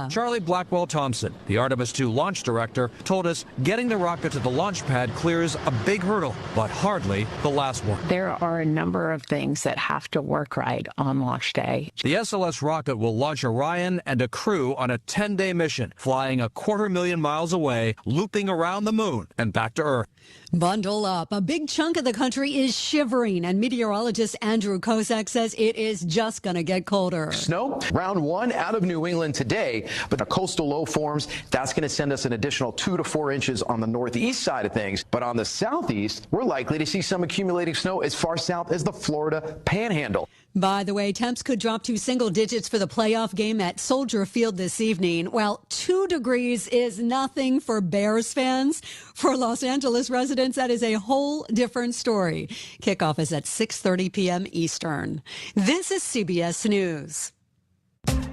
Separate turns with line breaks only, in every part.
Charlie Blackwell-Thompson, the Artemis II launch director, told us getting the rocket to the launch pad clears a big hurdle, but hardly the last one.
There are a number of things that have to work right on launch day.
The SLS rocket will launch Orion and a crew on a 10-day mission, flying 250,000 miles away, looping around the moon and back to Earth.
Bundle up. A big chunk of the country is shivering, and meteorologist Andrew Kozak says it is just going to get colder.
Snow, round one out of New England today, but the coastal low forms, that's going to send us an additional 2 to 4 inches on the northeast side of things. But on the southeast, we're likely to see some accumulating snow as far south as the Florida Panhandle.
By the way, temps could drop to single digits for the playoff game at Soldier Field this evening. Well, 2 degrees is nothing for Bears fans. For Los Angeles residents, that is a whole different story. Kickoff is at 6:30 p.m. Eastern. This is CBS News.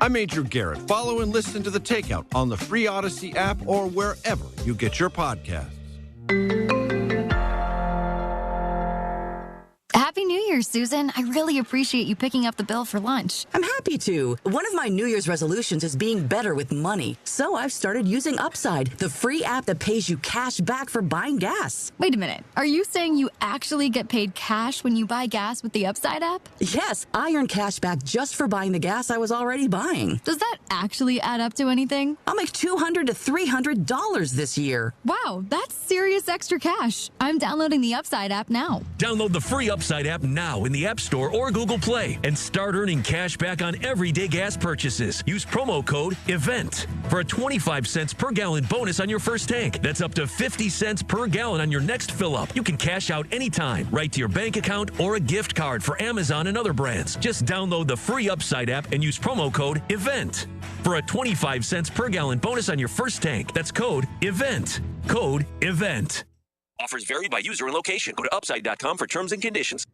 I'm Major Garrett. Follow and listen to The Takeout on the free Odyssey app or wherever you get your podcasts.
Happy New Year, Susan. I really appreciate you picking up the bill for lunch.
I'm happy to. One of my New Year's resolutions is being better with money. So I've started using Upside, the free app that pays you cash back for buying gas.
Wait a minute. Are you saying you actually get paid cash when you buy gas with the Upside app?
Yes, I earn cash back just for buying the gas I was already buying.
Does that actually add up to anything?
I'll make $200 to $300 this year.
Wow, that's serious extra cash. I'm downloading the Upside app now.
Download the free Upside app now in the App Store or Google Play and start earning cash back on everyday gas purchases. Use promo code EVENT for a 25 cents per gallon bonus on your first tank. That's up to 50 cents per gallon on your next fill up. You can cash out anytime, right to your bank account or a gift card for Amazon and other brands. Just download the free Upside app and use promo code EVENT for a 25 cents per gallon bonus on your first tank. That's code EVENT. Code EVENT.
Offers vary by user and location. Go to upside.com for terms and conditions.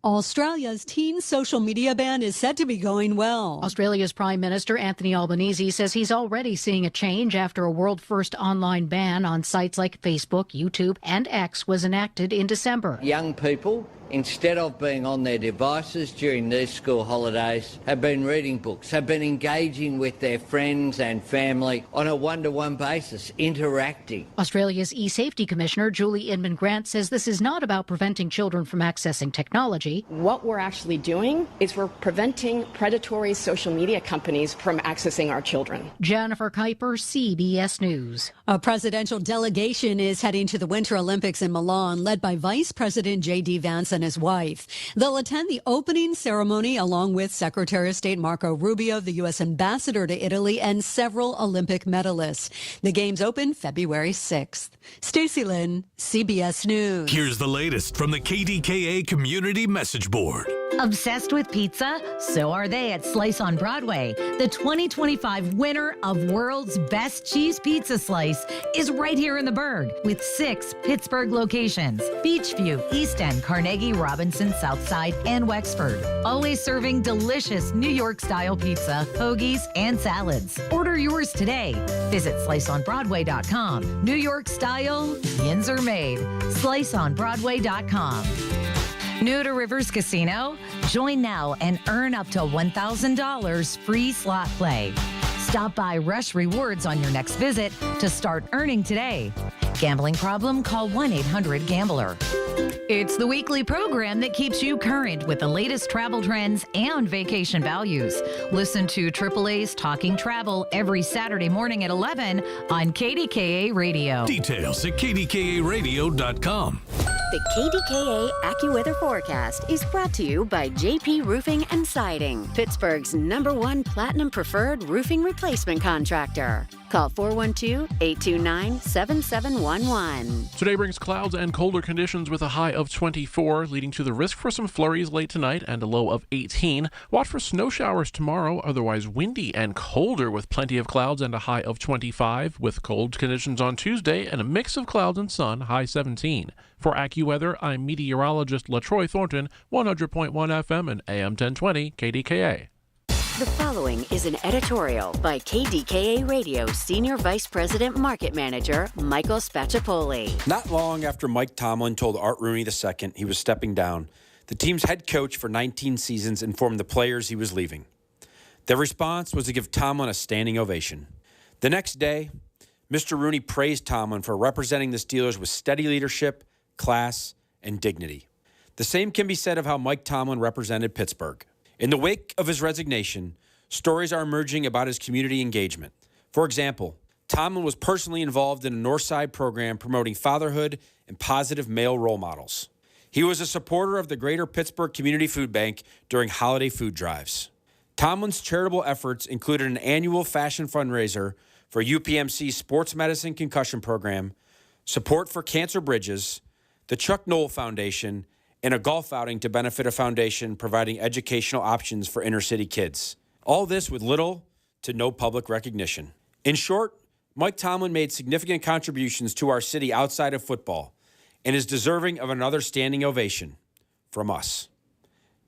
Australia's teen social media ban is said to be going well.
Australia's Prime Minister Anthony Albanese says he's already seeing a change after a world-first online ban on sites like Facebook, YouTube, and X was enacted in December.
Young people, instead of being on their devices during these school holidays, have been reading books, have been engaging with their friends and family on a one-to-one basis, interacting.
Australia's e-safety commissioner, Julie Inman-Grant, says this is not about preventing children from accessing technology.
What we're actually doing is we're preventing predatory social media companies from accessing our children.
Jennifer Kuiper, CBS News.
A presidential delegation is heading to the Winter Olympics in Milan, led by Vice President J.D. Vance and his wife. They'll attend the opening ceremony along with Secretary of State Marco Rubio, the U.S. ambassador to Italy, and several Olympic medalists. The games open February 6th. Stacey Lynn, CBS News.
Here's the latest from the KDKA Community Message Board.
Obsessed with pizza? So are they at Slice on Broadway. The 2025 winner of World's Best Cheese Pizza Slice is right here in the Berg with 6 Pittsburgh locations: Beachview, East End, Carnegie, Robinson, Southside, and Wexford. Always serving delicious New York-style pizza, hoagies, and salads. Order yours today. Visit sliceonbroadway.com. New York style, yins are made. Sliceonbroadway.com. New to Rivers Casino? Join now and earn up to $1,000 free slot play. Stop by Rush Rewards on your next visit to start earning today. Gambling problem? Call 1-800-GAMBLER. It's the weekly program that keeps you current with the latest travel trends and vacation values. Listen to AAA's Talking Travel every Saturday morning at 11 on KDKA Radio.
Details at kdkaradio.com.
The KDKA AccuWeather forecast is brought to you by JP Roofing and Siding, Pittsburgh's #1 Platinum Preferred Roofing Replacement Contractor. Call 412-829-7711.
Today brings clouds and colder conditions with a high of 24, leading to the risk for some flurries late tonight and a low of 18. Watch for snow showers tomorrow, otherwise windy and colder with plenty of clouds and a high of 25, with cold conditions on Tuesday and a mix of clouds and sun, high 17. For AccuWeather, I'm meteorologist LaTroy Thornton, 100.1 FM and AM 1020 KDKA.
The following is an editorial by KDKA Radio Senior Vice President Market Manager Michael Spacciapoli.
Not long after Mike Tomlin told Art Rooney II he was stepping down, the team's head coach for 19 seasons informed the players he was leaving. Their response was to give Tomlin a standing ovation. The next day, Mr. Rooney praised Tomlin for representing the Steelers with steady leadership, class, and dignity. The same can be said of how Mike Tomlin represented Pittsburgh. In the wake of his resignation, stories are emerging about his community engagement. For example, Tomlin was personally involved in a Northside program promoting fatherhood and positive male role models. He was a supporter of the Greater Pittsburgh Community Food Bank during holiday food drives. Tomlin's charitable efforts included an annual fashion fundraiser for UPMC's Sports Medicine Concussion Program, support for Cancer Bridges, the Chuck Knoll Foundation, and a golf outing to benefit a foundation providing educational options for inner-city kids. All this with little to no public recognition. In short, Mike Tomlin made significant contributions to our city outside of football and is deserving of another standing ovation from us.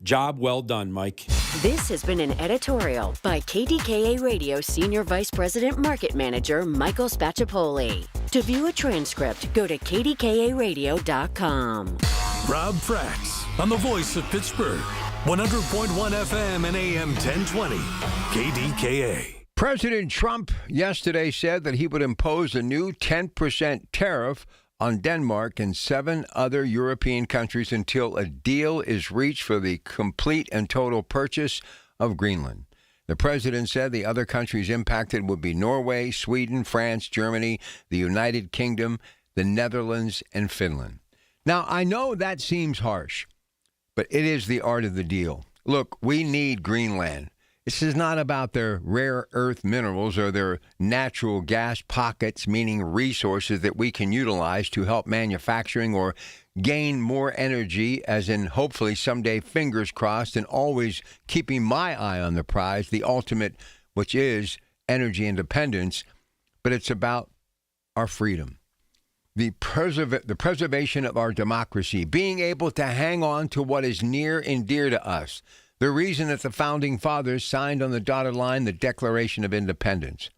Job well done, Mike.
This has been an editorial by KDKA Radio Senior Vice President Market Manager Michael Spacciapoli. To view a transcript, go to kdkaradio.com.
Rob Fracks on the voice of Pittsburgh, 100.1 FM and AM 1020, KDKA.
President Trump yesterday said that he would impose a new 10% tariff on Denmark and 7 other European countries until a deal is reached for the complete and total purchase of Greenland. The president said the other countries impacted would be Norway, Sweden, France, Germany, the United Kingdom, the Netherlands, and Finland. Now, I know that seems harsh, but it is the art of the deal. Look, we need Greenland. This is not about their rare earth minerals or their natural gas pockets, meaning resources that we can utilize to help manufacturing or gain more energy, as in hopefully someday, fingers crossed, and always keeping my eye on the prize, the ultimate, which is energy independence. But it's about our freedom, the preservation of our democracy, being able to hang on to what is near and dear to us. The reason that the Founding Fathers signed on the dotted line the Declaration of Independence.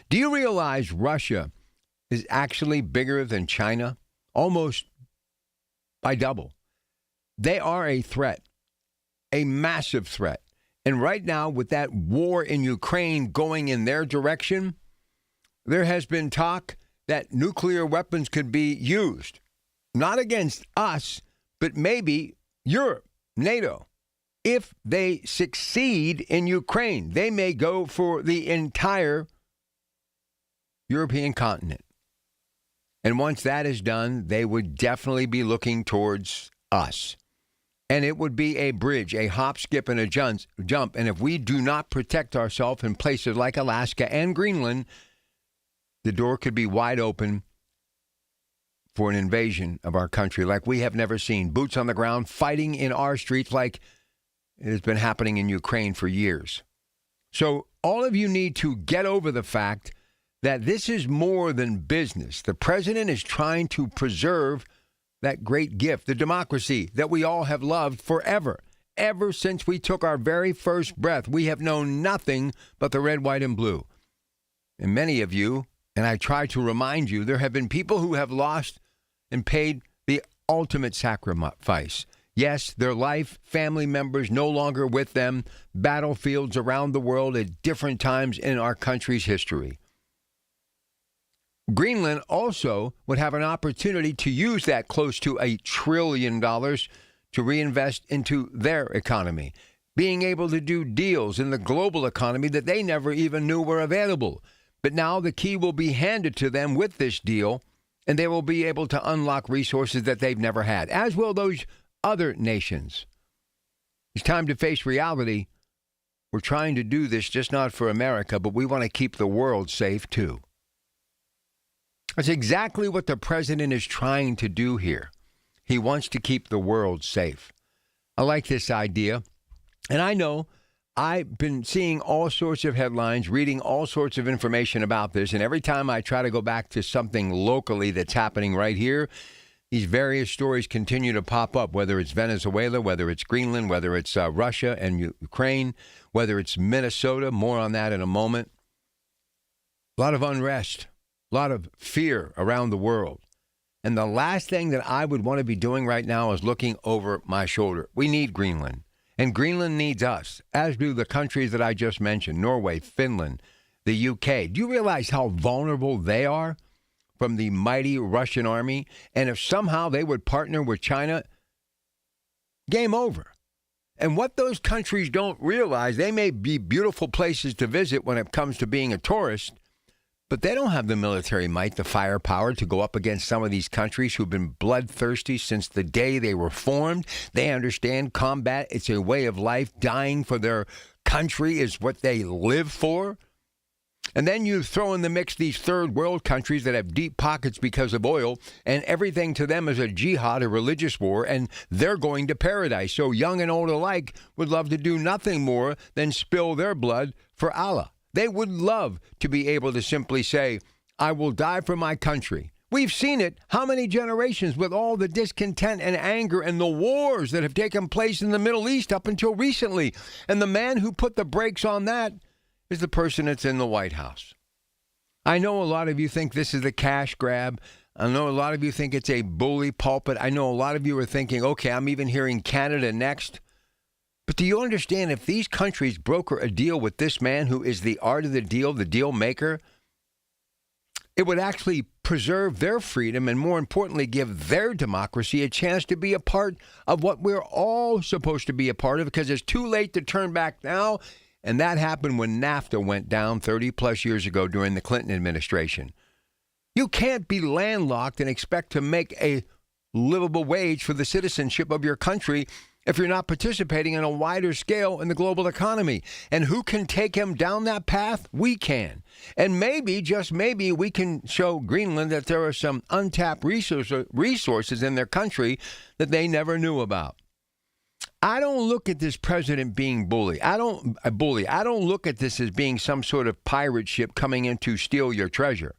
Do you realize Russia is actually bigger than China? Almost by double. They are a threat, a massive threat. And right now, with that war in Ukraine going in their direction, there has been talk that nuclear weapons could be used, not against us, but maybe Europe, NATO. If they succeed in Ukraine, they may go for the entire European continent. And once that is done, they would definitely be looking towards us. And it would be a bridge, a hop, skip, and a jump. And if we do not protect ourselves in places like Alaska and Greenland, the door could be wide open for an invasion of our country like we have never seen. Boots on the ground, fighting in our streets like it has been happening in Ukraine for years. So all of you need to get over the fact that this is more than business. The president is trying to preserve that great gift, the democracy that we all have loved forever. Ever since we took our very first breath, we have known nothing but the red, white, and blue. And many of you, and I try to remind you, there have been people who have lost and paid the ultimate sacrifice. Yes, their life, family members no longer with them, battlefields around the world at different times in our country's history. Greenland also would have an opportunity to use that close to $1 trillion to reinvest into their economy, being able to do deals in the global economy that they never even knew were available. But now the key will be handed to them with this deal, and they will be able to unlock resources that they've never had, as will those other nations. It's time to face reality. We're trying to do this just not for America, but we want to keep the world safe too. That's exactly what the president is trying to do here. He wants to keep the world safe. I like this idea. And I know I've been seeing all sorts of headlines, reading all sorts of information about this. And every time I try to go back to something locally that's happening right here, these various stories continue to pop up, whether it's Venezuela, whether it's Greenland, whether it's Russia and Ukraine, whether it's Minnesota. More on that in a moment. A lot of unrest, a lot of fear around the world. And the last thing that I would want to be doing right now is looking over my shoulder. We need Greenland. And Greenland needs us, as do the countries that I just mentioned, Norway, Finland, the UK. Do you realize how vulnerable they are from the mighty Russian army? And if somehow they would partner with China, game over. And what those countries don't realize, they may be beautiful places to visit when it comes to being a tourist, but they don't have the military might, the firepower to go up against some of these countries who've been bloodthirsty since the day they were formed. They understand combat. It's a way of life. Dying for their country is what they live for. And then you throw in the mix these third world countries that have deep pockets because of oil, and everything to them is a jihad, a religious war, and they're going to paradise. So young and old alike would love to do nothing more than spill their blood for Allah. They would love to be able to simply say, I will die for my country. We've seen it how many generations with all the discontent and anger and the wars that have taken place in the Middle East up until recently. And the man who put the brakes on that is the person that's in the White House. I know a lot of you think this is a cash grab. I know a lot of you think it's a bully pulpit. I know a lot of you are thinking, okay, I'm even hearing Canada next. But do you understand if these countries broker a deal with this man who is the art of the deal maker, it would actually preserve their freedom and, more importantly, give their democracy a chance to be a part of what we're all supposed to be a part of, because it's too late to turn back now. And that happened when NAFTA went down 30-plus years ago during the Clinton administration. You can't be landlocked and expect to make a livable wage for the citizenship of your country if you're not participating on a wider scale in the global economy. And who can take him down that path? We can. And maybe, just maybe, we can show Greenland that there are some untapped resources in their country that they never knew about. I don't look at this president being bully. I don't look at this as being some sort of pirate ship coming in to steal your treasure.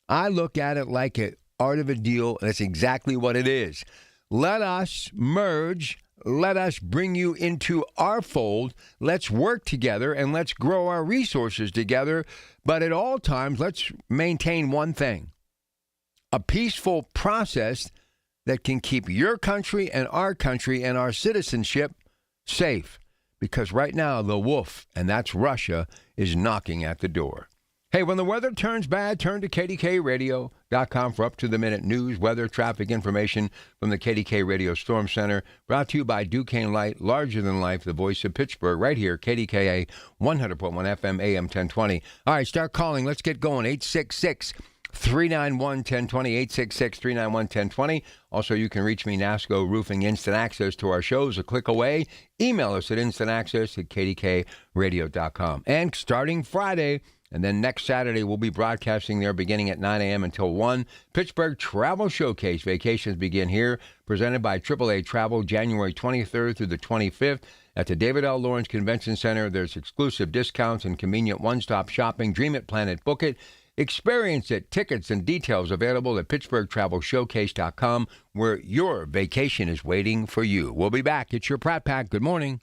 I look at it like an art of a deal. That's exactly what it is. Let us merge. Let us bring you into our fold. Let's work together and let's grow our resources together. But at all times, let's maintain one thing: a peaceful process that can keep your country and our citizenship safe. Because right now, the wolf, and that's Russia, is knocking at the door. Hey, when the weather turns bad, turn to KDKARadio.com for up-to-the-minute news, weather, traffic information from the KDK Radio Storm Center. Brought to you by Duquesne Light, larger than life, the voice of Pittsburgh, right here, KDKA 100.1 FM, AM 1020. All right, start calling. Let's get going. 866-391-1020, 866-391-1020. Also, you can reach me, NASCO Roofing, instant access to our shows a click away. Email us at instantAccess@KDKRadio.com. And starting Friday, and then next Saturday, we'll be broadcasting there beginning at 9 a.m. until 1. Pittsburgh Travel Showcase. Vacations begin here. Presented by AAA Travel, January 23rd through the 25th. At the David L. Lawrence Convention Center, there's exclusive discounts and convenient one-stop shopping. Dream it, plan it, book it. Experience it. Tickets and details available at PittsburghTravelShowcase.com, where your vacation is waiting for you. We'll be back. It's your Pratt Pack. Good morning.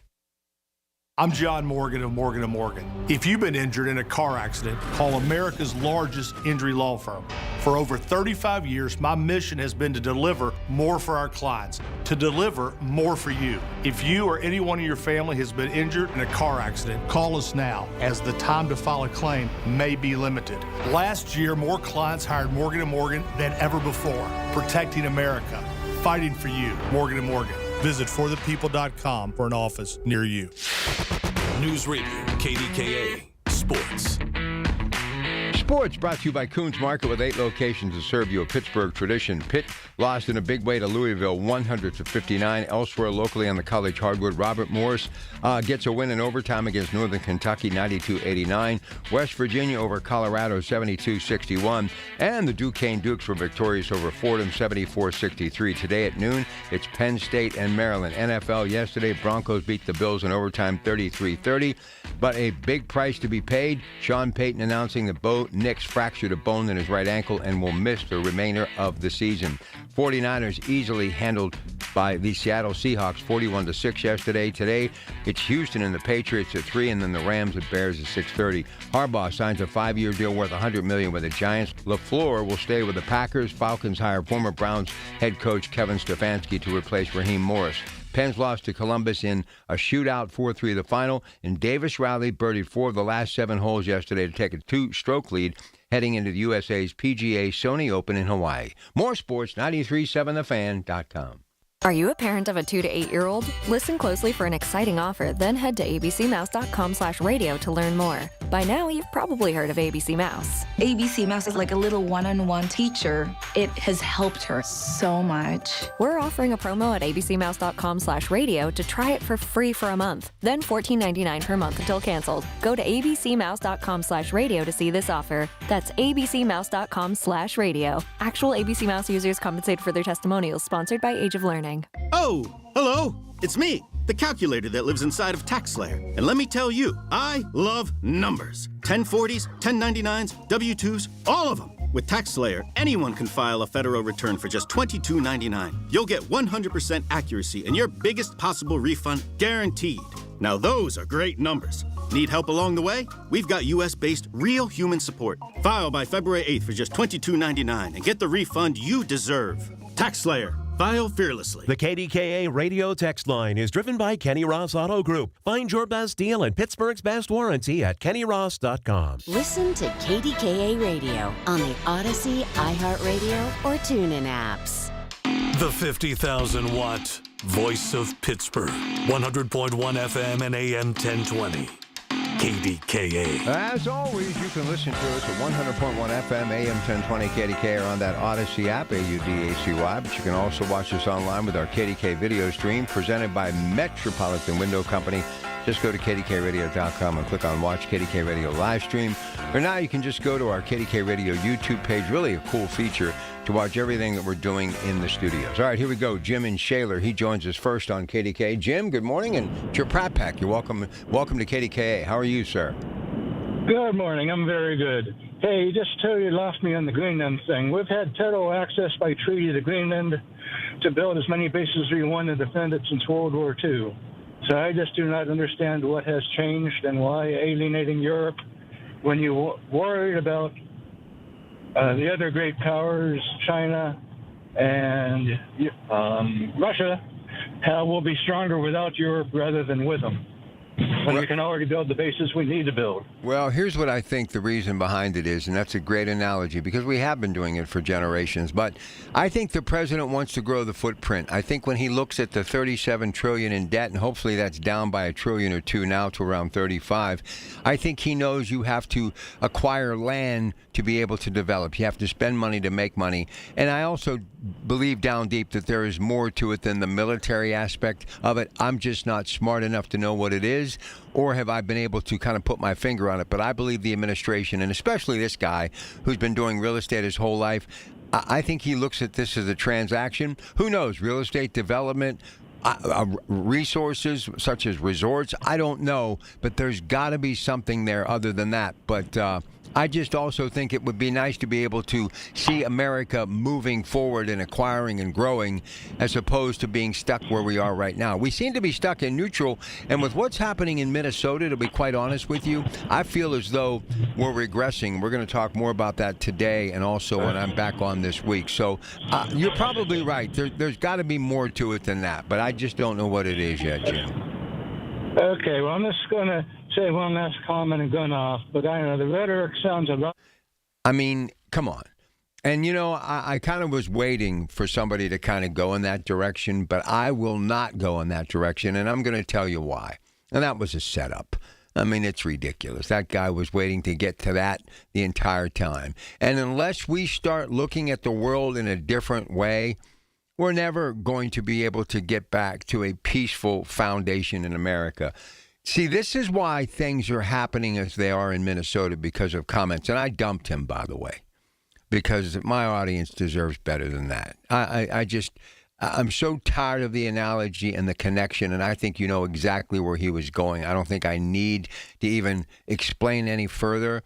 I'm John Morgan of Morgan & Morgan. If you've been injured in a car accident, call America's largest injury law firm. For over 35 years, my mission has been to deliver more for our clients, to deliver more for you. If you or anyone in your family has been injured in a car accident, call us now, as the time to file a claim may be limited. Last year, more clients hired Morgan & Morgan than ever before, protecting America, fighting for you. Morgan & Morgan. Visit forthepeople.com for an office near you.
News Radio, KDKA, Sports.
Sports brought to you by Coons Market with 8 locations to serve you a Pittsburgh tradition. Pitt lost in a big way to Louisville, 100-59. Elsewhere, locally on the college hardwood, Robert Morris gets a win in overtime against Northern Kentucky, 92-89. West Virginia over Colorado, 72-61. And the Duquesne Dukes were victorious over Fordham, 74-63. Today at noon, it's Penn State and Maryland. NFL yesterday, Broncos beat the Bills in overtime, 33-30. But a big price to be paid. Sean Payton announcing that Bo Nix fractured a bone in his right ankle and will miss the remainder of the season. 49ers easily handled by the Seattle Seahawks, 41-6 yesterday. Today, it's Houston and the Patriots at 3, and then the Rams at Bears at 6:30. Harbaugh signs a 5-year deal worth $100 million with the Giants. LaFleur will stay with the Packers. Falcons hire former Browns head coach Kevin Stefanski to replace Raheem Morris. Pens lost to Columbus in a shootout 4-3 the final, and Davis Riley birdied 4 of the last 7 holes yesterday to take a 2-stroke lead heading into the USA's PGA Sony Open in Hawaii. More sports, 937thefan.com.
Are you a parent of a 2 to 8-year-old? Listen closely for an exciting offer, then head to abcmouse.com/radio to learn more. By now, you've probably heard of ABC Mouse.
ABC Mouse is like a little one-on-one teacher. It has helped her so much.
We're offering a promo at abcmouse.com/radio to try it for free for a month, then $14.99 per month until canceled. Go to abcmouse.com/radio to see this offer. That's abcmouse.com/radio. Actual ABC Mouse users compensate for their testimonials, sponsored by Age of Learning.
Oh, hello. It's me, the calculator that lives inside of TaxSlayer. And let me tell you, I love numbers. 1040s, 1099s, W-2s, all of them. With TaxSlayer, anyone can file a federal return for just $22.99. You'll get 100% accuracy and your biggest possible refund guaranteed. Now those are great numbers. Need help along the way? We've got U.S.-based real human support. File by February 8th for just $22.99 and get the refund you deserve. TaxSlayer. File fearlessly.
The KDKA radio text line is driven by Kenny Ross Auto Group. Find your best deal and Pittsburgh's best warranty at kennyross.com.
Listen to KDKA Radio on the Odyssey, iHeartRadio, or TuneIn apps.
The 50,000-watt voice of Pittsburgh. 100.1 FM and AM 1020. KDKA.
As always, you can listen to us at 100.1 FM, AM 1020 KDKA, or on that Odyssey app, AUDACY. But you can also watch us online with our KDK video stream presented by Metropolitan Window Company. Just go to KDKRadio.com and click on Watch KDK Radio Livestream. Or now you can just go to our KDK Radio YouTube page. Really a cool feature to watch everything that we're doing in the studios. All right, here we go. Jim in Shaler. He joins us first on KDK. Jim, good morning, and it's your Pratt Pack. You're welcome to KDKA. How are you, sir?
Good morning. I'm very good. Hey, just tell you lost me on the Greenland thing. We've had total access by treaty to Greenland to build as many bases as we want to defend it since World War II. So I just do not understand what has changed and why alienating Europe when you worried about the other great powers, China and Russia, how we'll be stronger without Europe rather than with them, when we can already build the bases we need to build.
Well, here's what I think the reason behind it is, and that's a great analogy because we have been doing it for generations, but I think the president wants to grow the footprint. I think when he looks at the $37 trillion in debt, and hopefully that's down by $1 trillion or $2 now to around 35, I think he knows you have to acquire land to be able to develop. You have to spend money to make money. And I also believe down deep that there is more to it than the military aspect of it. I'm just not smart enough to know what it is, or have I been able to kind of put my finger on it. But I believe the administration, and especially this guy who's been doing real estate his whole life, I think he looks at this as a transaction. Who knows? Real estate development, resources such as resorts, I don't know, but there's got to be something there other than that. But I just also think it would be nice to be able to see America moving forward and acquiring and growing as opposed to being stuck where we are right now. We seem to be stuck in neutral, and with what's happening in Minnesota, to be quite honest with you, I feel as though we're regressing. We're going to talk more about that today and also when I'm back on this week. So you're probably right. There's got to be more to it than that, but I just don't know what it is yet, Jim.
Okay, well, I'm just going to say one last comment and going off, but I know the rhetoric sounds about...
I mean, come on. And, you know, I kind of was waiting for somebody to kind of go in that direction, but I will not go in that direction, and I'm going to tell you why. And that was a setup. I mean, it's ridiculous. That guy was waiting to get to that the entire time. And unless we start looking at the world in a different way, we're never going to be able to get back to a peaceful foundation in America. See, this is why things are happening as they are in Minnesota because of comments. And I dumped him, by the way, because my audience deserves better than that. I'm so tired of the analogy and the connection, and I think you know exactly where he was going. I don't think I need to even explain any further.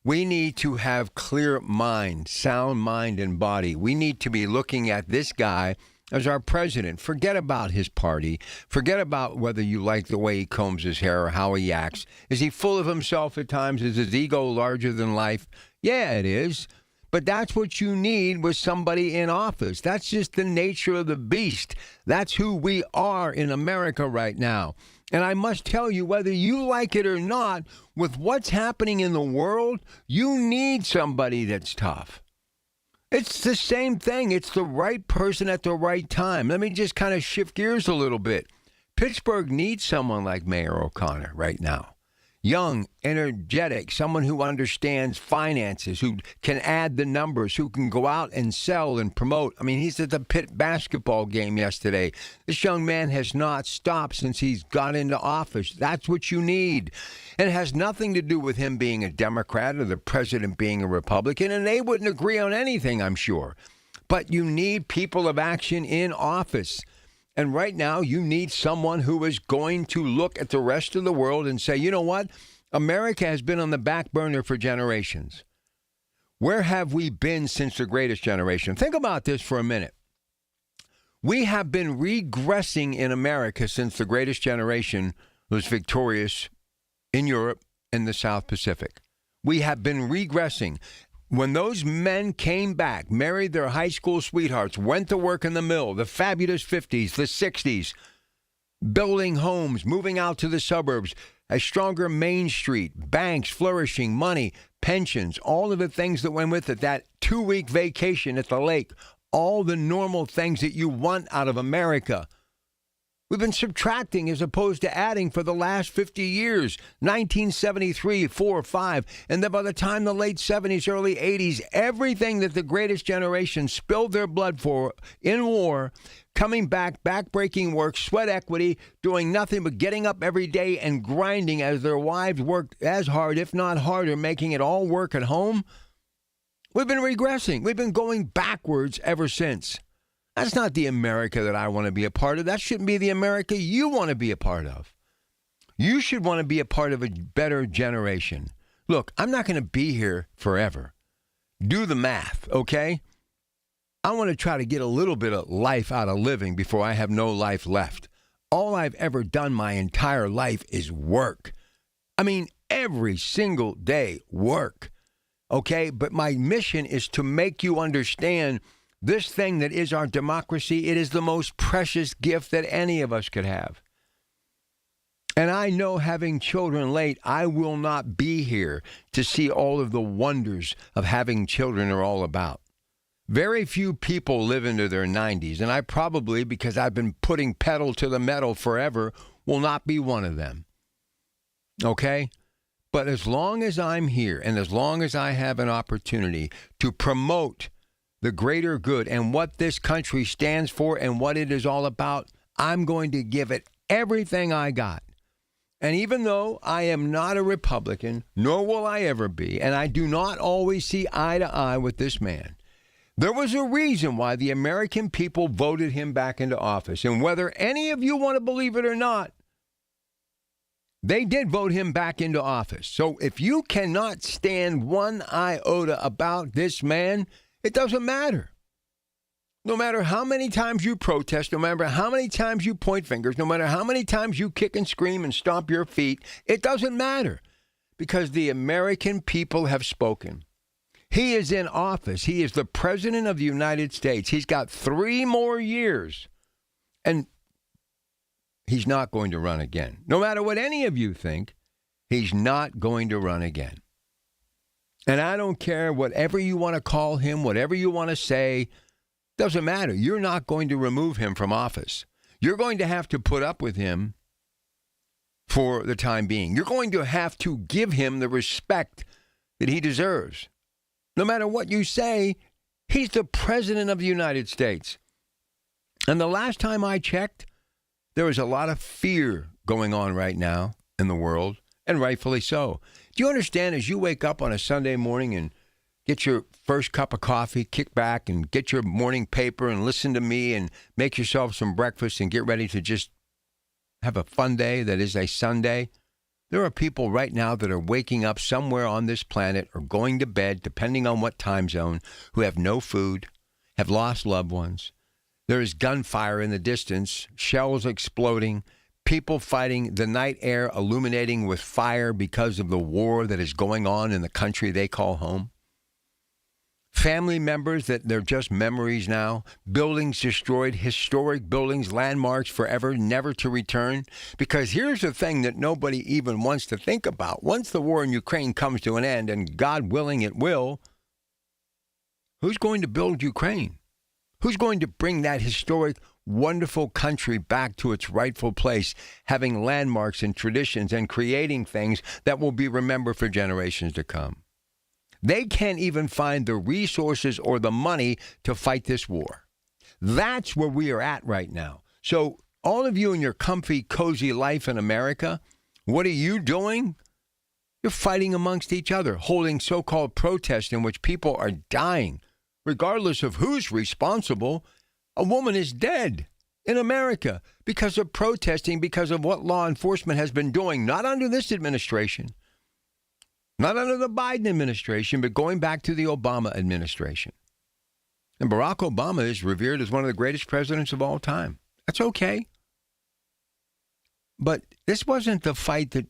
We need to have clear mind, sound mind and body. We need to be looking at this guy as our president. Forget about his party. Forget about whether you like the way he combs his hair or how he acts. Is he full of himself at times? Is his ego larger than life? Yeah, it is. But that's what you need with somebody in office. That's just the nature of the beast. That's who we are in America right now. And I must tell you, whether you like it or not, with what's happening in the world, you need somebody that's tough. It's the same thing. It's the right person at the right time. Let me just kind of shift gears a little bit. Pittsburgh needs someone like Mayor O'Connor right now. Young, energetic, someone who understands finances, who can add the numbers, who can go out and sell and promote. I mean, he's at the Pitt basketball game yesterday. This young man has not stopped since he's got into office. That's what you need. And it has nothing to do with him being a Democrat or the president being a Republican, and they wouldn't agree on anything, I'm sure. But you need people of action in office. And right now, you need someone who is going to look at the rest of the world and say, you know what? America has been on the back burner for generations. Where have we been since the greatest generation? Think about this for a minute. We have been regressing in America since the greatest generation was victorious in Europe and the South Pacific. We have been regressing. When those men came back, married their high school sweethearts, went to work in the mill, the fabulous 50s, the 60s, building homes, moving out to the suburbs, a stronger Main Street, banks flourishing, money, pensions, all of the things that went with it, that 2-week vacation at the lake, all the normal things that you want out of America. We've been subtracting as opposed to adding for the last 50 years, 1973, 4, 5, and then by the time the late 70s, early 80s, everything that the greatest generation spilled their blood for in war, coming back, back-breaking work, sweat equity, doing nothing but getting up every day and grinding as their wives worked as hard, if not harder, making it all work at home. We've been regressing. We've been going backwards ever since. That's not the America that I want to be a part of. That shouldn't be the America you want to be a part of. You should want to be a part of a better generation. Look, I'm not going to be here forever. Do the math, okay? I want to try to get a little bit of life out of living before I have no life left. All I've ever done my entire life is work. I mean, every single day, work, okay? But my mission is to make you understand this thing that is our democracy. It is the most precious gift that any of us could have. And I know, having children late, I will not be here to see all of the wonders of having children are all about. Very few people live into their 90s, and I probably, because I've been putting pedal to the metal forever, will not be one of them. Okay? But as long as I'm here, and as long as I have an opportunity to promote the greater good and what this country stands for and what it is all about, I'm going to give it everything I got. And even though I am not a Republican, nor will I ever be, and I do not always see eye to eye with this man, there was a reason why the American people voted him back into office. And whether any of you want to believe it or not, they did vote him back into office. So if you cannot stand one iota about this man, it doesn't matter. No matter how many times you protest, no matter how many times you point fingers, no matter how many times you kick and scream and stomp your feet, it doesn't matter, because the American people have spoken. He is in office. He is the president of the United States. He's got 3 more years, and he's not going to run again. No matter what any of you think, he's not going to run again. And I don't care whatever you want to call him, whatever you want to say, doesn't matter. You're not going to remove him from office. You're going to have to put up with him for the time being. You're going to have to give him the respect that he deserves. No matter what you say, he's the president of the United States. And the last time I checked, there was a lot of fear going on right now in the world, and rightfully so. Do you understand, as you wake up on a Sunday morning and get your first cup of coffee, kick back and get your morning paper and listen to me and make yourself some breakfast and get ready to just have a fun day that is a Sunday? There are people right now that are waking up somewhere on this planet or going to bed, depending on what time zone, who have no food, have lost loved ones. There is gunfire in the distance, shells exploding, people fighting, the night air illuminating with fire because of the war that is going on in the country they call home. family members that they're just memories now, buildings destroyed, historic buildings, landmarks forever, never to return. Because here's the thing that nobody even wants to think about. Once the war in Ukraine comes to an end, and God willing it will, who's going to build Ukraine? Who's going to bring that historic, wonderful country back to its rightful place, having landmarks and traditions and creating things that will be remembered for generations to come? They can't even find the resources or the money to fight this war. That's where we are at right now. So all of you in your comfy, cozy life in America, what are you doing? You're fighting amongst each other, holding so-called protests in which people are dying. Regardless of who's responsible, a woman is dead in America because of protesting, because of what law enforcement has been doing, not under this administration, not under the Biden administration, but going back to the Obama administration. And Barack Obama is revered as one of the greatest presidents of all time. That's okay. But this wasn't the fight that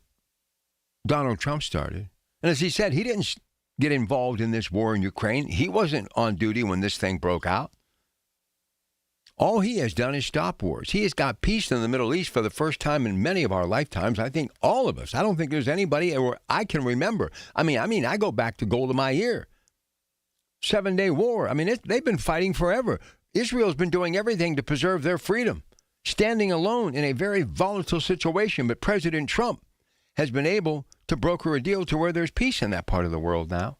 Donald Trump started. And as he said, he didn't get involved in this war in Ukraine. He wasn't on duty when this thing broke out. All he has done is stop wars. He has got peace in the Middle East for the first time in many of our lifetimes. I think all of us. I don't think there's anybody where I can remember. I mean, I go back to Golda Meir. 7-Day War. I mean, they've been fighting forever. Israel's been doing everything to preserve their freedom, standing alone in a very volatile situation. But President Trump has been able to broker a deal to where there's peace in that part of the world now.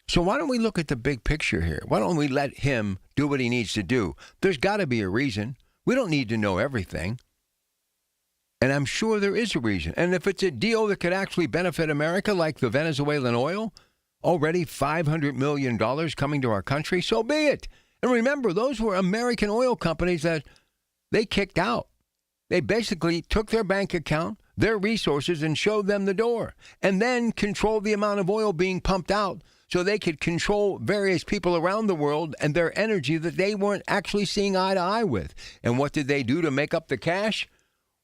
So why don't we look at the big picture here? Why don't we let him do what he needs to do? There's got to be a reason. We don't need to know everything. And I'm sure there is a reason. And if it's a deal that could actually benefit America, like the Venezuelan oil, already $500 million coming to our country, so be it. And remember, those were American oil companies that they kicked out. They basically took their bank account, their resources, and showed them the door, and then controlled the amount of oil being pumped out so they could control various people around the world and their energy that they weren't actually seeing eye to eye with. And what did they do to make up the cash?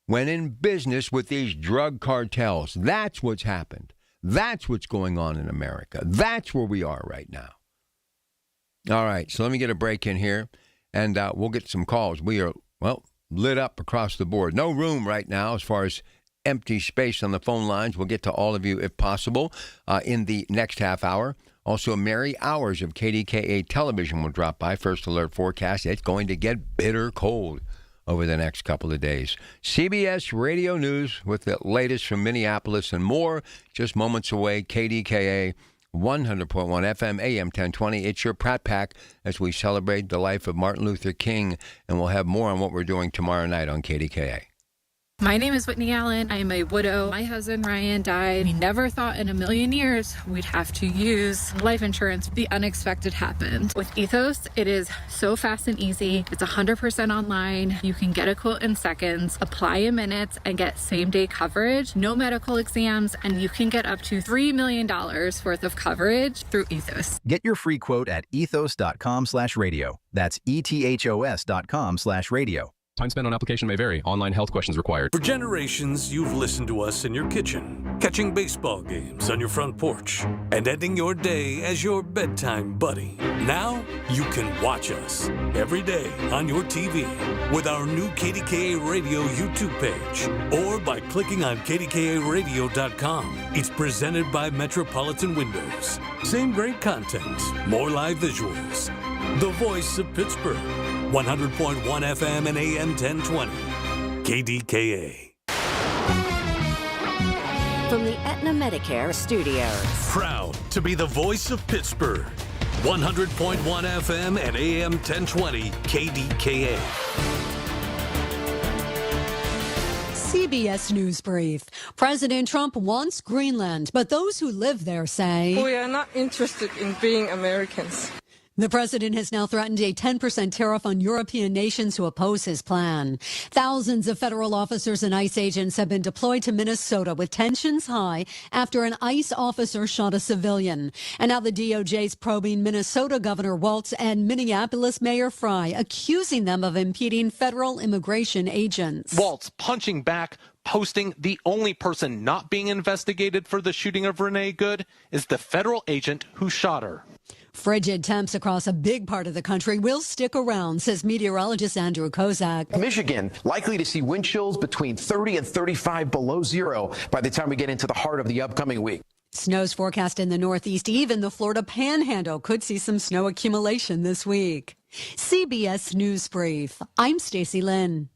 Went in business with these drug cartels. That's what's happened. That's what's going on in America. That's where we are right now. All right, so let me get a break in here, and we'll get some calls. We are, lit up across the board. No room right now as far as empty space on the phone lines. We'll get to all of you if possible in the next half hour. Also, merry hours of KDKA television will drop by. First alert forecast, it's going to get bitter cold over the next couple of days. CBS Radio News with the latest from Minneapolis and more. Just moments away, KDKA 100.1 FM, AM 1020. It's your Pratt Pack as we celebrate the life of Martin Luther King, and we'll have more on what we're doing tomorrow night on KDKA.
My name is Whitney Allen. I am a widow. My husband, Ryan, died. We never thought in a million years we'd have to use life insurance. The unexpected happened. With Ethos, it is so fast and easy. It's 100% online. You can get a quote in seconds, apply in minutes, and get same-day coverage, no medical exams, and you can get up to $3 million worth of coverage through Ethos.
Get your free quote at ethos.com/radio. That's ethos.com/radio.
Time spent on application may vary. Online health questions required.
For generations, you've listened to us in your kitchen, catching baseball games on your front porch, and ending your day as your bedtime buddy. Now, you can watch us every day on your TV with our new KDKA Radio YouTube page or by clicking on KDKARadio.com. It's presented by Metropolitan Windows. Same great content, more live visuals. The voice of Pittsburgh. 100.1 FM and AM 1020. KDKA.
From the Aetna Medicare Studios.
Proud to be the voice of Pittsburgh. 100.1 FM and AM 1020. KDKA.
CBS News Brief. President Trump wants Greenland, but those who live there say,
we are not interested in being Americans.
The president has now threatened a 10% tariff on European nations who oppose his plan. Thousands of federal officers and ICE agents have been deployed to Minnesota with tensions high after an ICE officer shot a civilian. And now the DOJ's probing Minnesota Governor Walz and Minneapolis Mayor Frey, accusing them of impeding federal immigration agents.
Walz punching back, posting the only person not being investigated for the shooting of Renee Good is the federal agent who shot her.
Frigid temps across a big part of the country will stick around, says meteorologist Andrew Kozak.
Michigan likely to see wind chills between 30 and 35 below zero by the time we get into the heart of the upcoming week.
Snow's forecast in the Northeast. Even the Florida Panhandle could see some snow accumulation this week. CBS News Brief. I'm Stacey Lynn.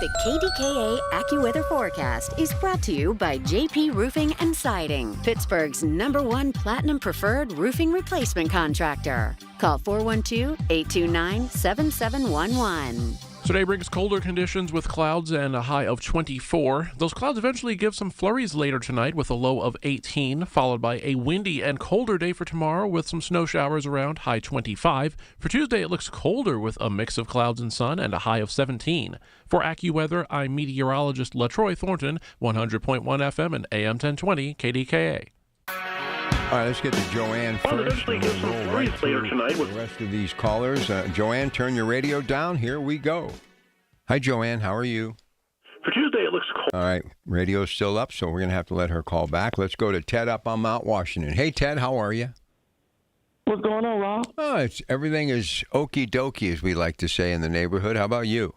The KDKA AccuWeather forecast is brought to you by JP Roofing and Siding, Pittsburgh's #1 Platinum Preferred Roofing Replacement Contractor. Call 412-829-7711.
Today brings colder conditions with clouds and a high of 24. Those clouds eventually give some flurries later tonight with a low of 18, followed by a windy and colder day for tomorrow with some snow showers around, high 25. For Tuesday, it looks colder with a mix of clouds and sun and a high of 17. For AccuWeather, I'm meteorologist LaTroy Thornton, 100.1 FM and AM 1020 KDKA.
All right, let's get to Joanne first. We'll roll right through the rest of these callers. Joanne, turn your radio down. Here we go. Hi, Joanne. How are you?
For Tuesday, it looks cold.
All right, radio's still up, so we're going to have to let her call back. Let's go to Ted up on Mount Washington. Hey, Ted, how are you?
What's going on, Rob?
Oh, everything is okie dokie, as we like to say in the neighborhood. How about you?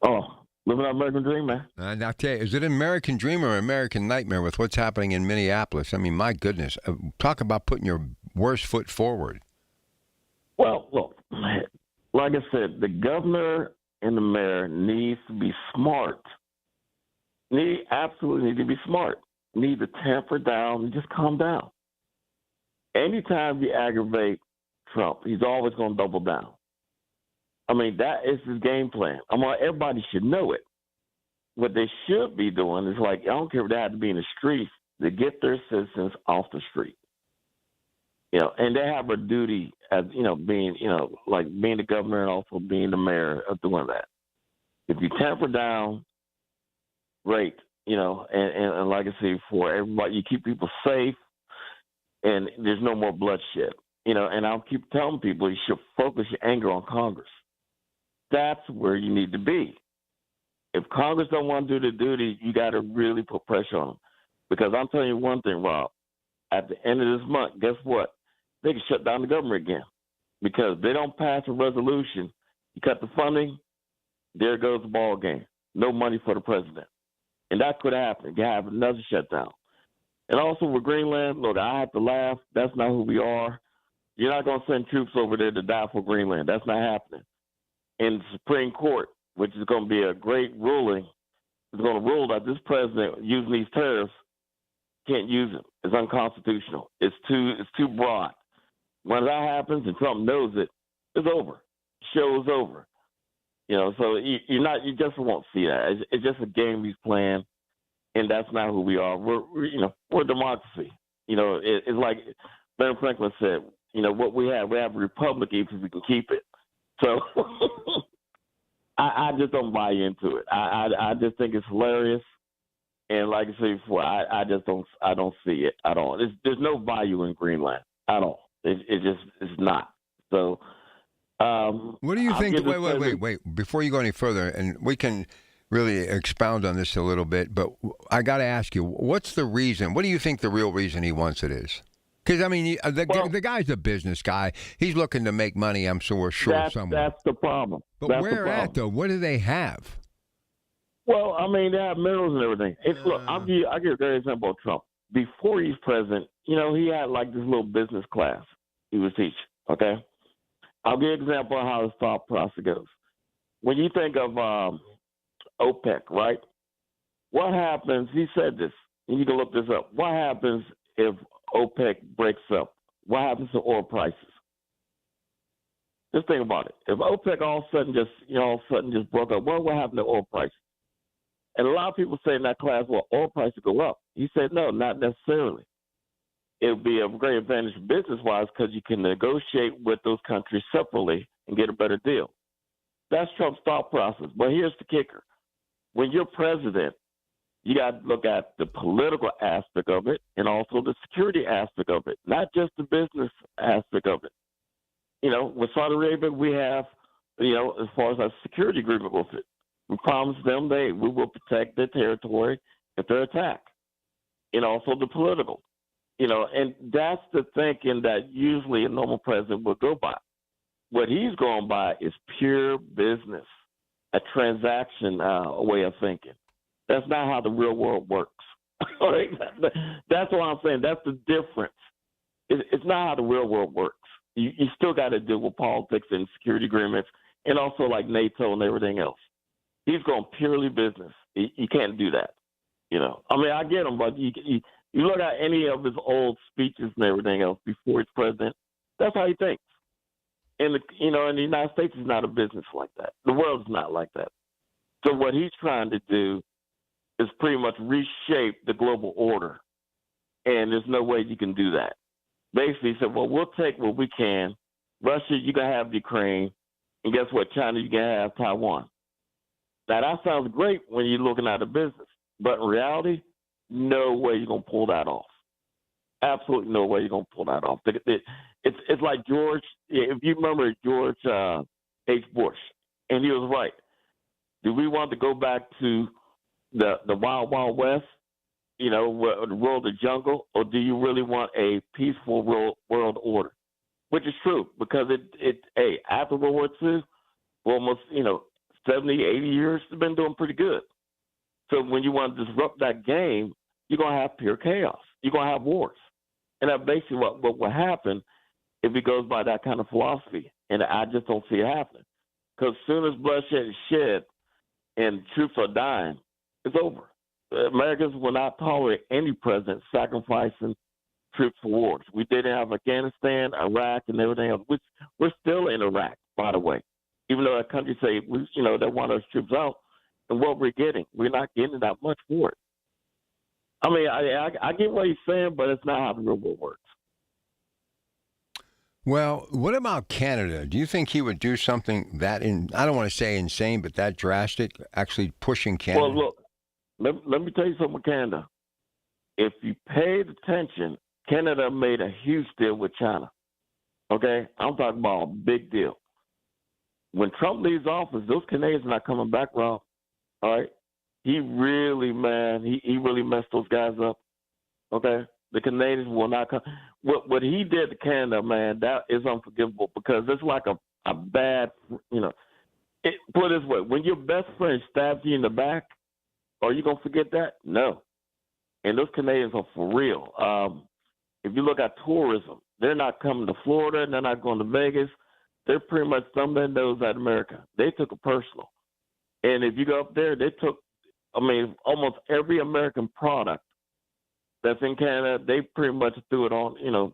Oh, living our American dream, man.
Now, tell you, is it an American dream or American nightmare with what's happening in Minneapolis? I mean, my goodness. Talk about putting your worst foot forward.
Well, look, like I said, the governor and the mayor needs to be smart. Absolutely need to be smart. Need to tamper down and just calm down. Anytime you aggravate Trump, he's always going to double down. I mean, that is his game plan. Everybody should know it. What they should be doing is I don't care if they have to be in the streets to get their citizens off the street. And they have a duty as, being the governor and also being the mayor of doing that. If you tamper down, great, and like I say, for everybody, you keep people safe and there's no more bloodshed, and I'll keep telling people you should focus your anger on Congress. That's where you need to be. If Congress don't want to do the duty, you got to really put pressure on them. Because I'm telling you one thing, Rob, at the end of this month, guess what? They can shut down the government again. Because if they don't pass a resolution, you cut the funding, there goes the ball game. No money for the president. And that could happen. You have another shutdown. And also with Greenland, look, I have to laugh. That's not who we are. You're not going to send troops over there to die for Greenland. That's not happening. In the Supreme Court, which is going to be a great ruling, is going to rule that this president using these tariffs can't use them. It's unconstitutional. It's too broad. When that happens and Trump knows it, it's over. Show's over. So you just won't see that. It's just a game he's playing, and that's not who we are. We're a democracy. It's like Ben Franklin said. What we have a republic if we can keep it. So I just don't buy into it. I just think it's hilarious, and like I said before, I don't see it at all. There's no value in Greenland at all. It's not. So
what do you think? Wait! Before you go any further, and we can really expound on this a little bit, but I got to ask you, what's the reason? What do you think the real reason he wants it is? Because, the guy's a business guy. He's looking to make money, I'm sure somewhere.
That's the problem.
But where at, though? What do they have?
Well, they have minerals and everything. Look, I'll give you a great example of Trump. Before he's president, he had this little business class he was teaching, okay? I'll give you an example of how his thought process goes. When you think of OPEC, right? What happens, he said this, and you can look this up. What happens if OPEC breaks up? What happens to oil prices? Just think about it. If OPEC all of a sudden just broke up, what happened to oil prices? And a lot of people say in that class, well, oil prices go up. He said, no, not necessarily. It would be a great advantage business-wise because you can negotiate with those countries separately and get a better deal. That's Trump's thought process. But here's the kicker. When you're president, you got to look at the political aspect of it and also the security aspect of it, not just the business aspect of it. With Saudi Arabia, we have, as far as our security agreement with it, we promised them we will protect their territory if they're attacked. And also the political. And that's the thinking that usually a normal president would go by. What he's going by is pure business, a transaction way of thinking. That's not how the real world works. All right? That's what I'm saying. That's the difference. It's not how the real world works. You still got to deal with politics and security agreements and also like NATO and everything else. He's going purely business. You can't do that. I get him, but you look at any of his old speeches and everything else before he's president, that's how he thinks. And, in the United States is not a business like that. The world is not like that. So what he's trying to do is pretty much reshape the global order. And there's no way you can do that. Basically, he said, well, we'll take what we can. Russia, you can have Ukraine. And guess what? China, you can have Taiwan. Now, that sounds great when you're looking at a business. But in reality, no way you're going to pull that off. Absolutely no way you're going to pull that off. It's like George, if you remember George H. Bush, and he was right. Do we want to go back to the Wild Wild West, the world of jungle, or do you really want a peaceful world order? Which is true, because after World War II, for almost, 70, 80 years, it's been doing pretty good. So when you want to disrupt that game, you're going to have pure chaos. You're going to have wars. And that's basically what will happen if he goes by that kind of philosophy. And I just don't see it happening. Because as soon as bloodshed is shed and troops are dying, it's over. Americans will not tolerate any president sacrificing troops for wars. We didn't have Afghanistan, Iraq, and everything else. We're still in Iraq, by the way. Even though that country say, they want those troops out. And what we're getting, we're not getting that much for it. I get what he's saying, but it's not how the real world works.
Well, what about Canada? Do you think he would do something I don't want to say insane, but that drastic, actually pushing Canada?
Well, look, let me tell you something with Canada. If you paid attention, Canada made a huge deal with China. Okay? I'm talking about a big deal. When Trump leaves office, those Canadians are not coming back, Rob. All right? He really, he really messed those guys up. Okay? The Canadians will not come. What he did to Canada, man, that is unforgivable, because it's like a bad, put it this way. When your best friend stabs you in the back, are you going to forget that? No. And those Canadians are for real. If you look at tourism, they're not coming to Florida. They're not going to Vegas. They're pretty much thumbing their nose at America. They took it personal. And if you go up there, they took, almost every American product that's in Canada, they pretty much threw it on,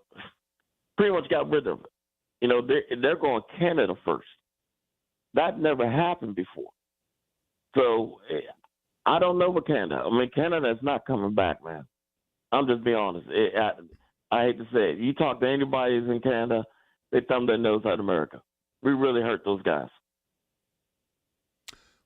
pretty much got rid of it. They're going Canada first. That never happened before. So I don't know with Canada. Canada is not coming back, man. I'm just being honest. I hate to say it. You talk to anybody who's in Canada, they thumb their nose at America. We really hurt those guys.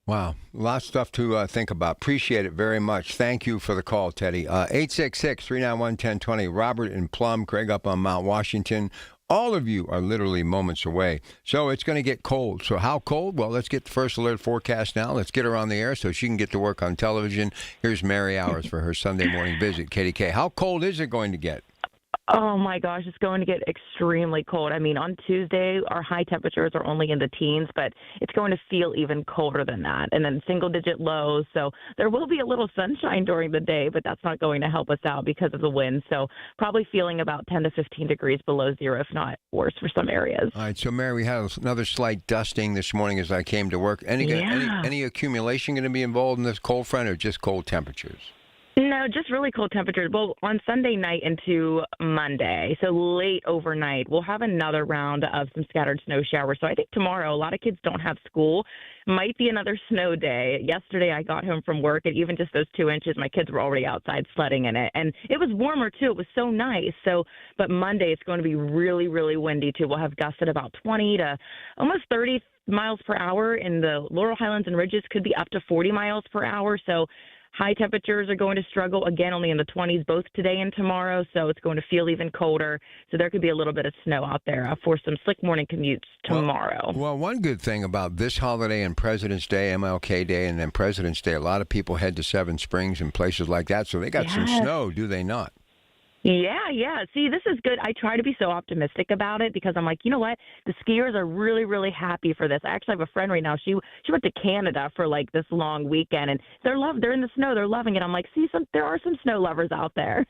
Wow. A lot of stuff to think about. Appreciate it very much. Thank you for the call, Teddy. 866-391-1020. Robert and Plum, Craig up on Mount Washington. All of you are literally moments away. So it's going to get cold. So how cold? Well, let's get the first alert forecast now. Let's get her on the air so she can get to work on television. Here's Mary Hours for her Sunday morning visit. KDK, how cold is it going to get?
Oh, my gosh, it's going to get extremely cold. On Tuesday, our high temperatures are only in the teens, but it's going to feel even colder than that. And then single-digit lows. So there will be a little sunshine during the day, but that's not going to help us out because of the wind. So probably feeling about 10 to 15 degrees below zero, if not worse for some areas.
All right, so, Mary, we had another slight dusting this morning as I came to work. Any accumulation going to be involved in this cold front or just cold temperatures?
No, just really cold temperatures. Well, on Sunday night into Monday, so late overnight, we'll have another round of some scattered snow showers. So I think tomorrow, a lot of kids don't have school. Might be another snow day. Yesterday, I got home from work, and even just those 2 inches, my kids were already outside sledding in it. And it was warmer, too. It was so nice. But Monday, it's going to be really, really windy, too. We'll have gusts at about 20 to almost 30 miles per hour. In the Laurel Highlands and Ridges, could be up to 40 miles per hour. So high temperatures are going to struggle, again, only in the 20s both today and tomorrow, so it's going to feel even colder. So there could be a little bit of snow out there for some slick morning commutes tomorrow.
Well, one good thing about this holiday and President's Day, MLK Day, and then President's Day, a lot of people head to Seven Springs and places like that, so they got some snow, do they not?
Yeah. See, this is good. I try to be so optimistic about it because I'm like, you know what? The skiers are really, really happy for this. I actually have a friend right now. She went to Canada for like this long weekend, and they're in the snow. They're loving it. I'm like, there are some snow lovers out there.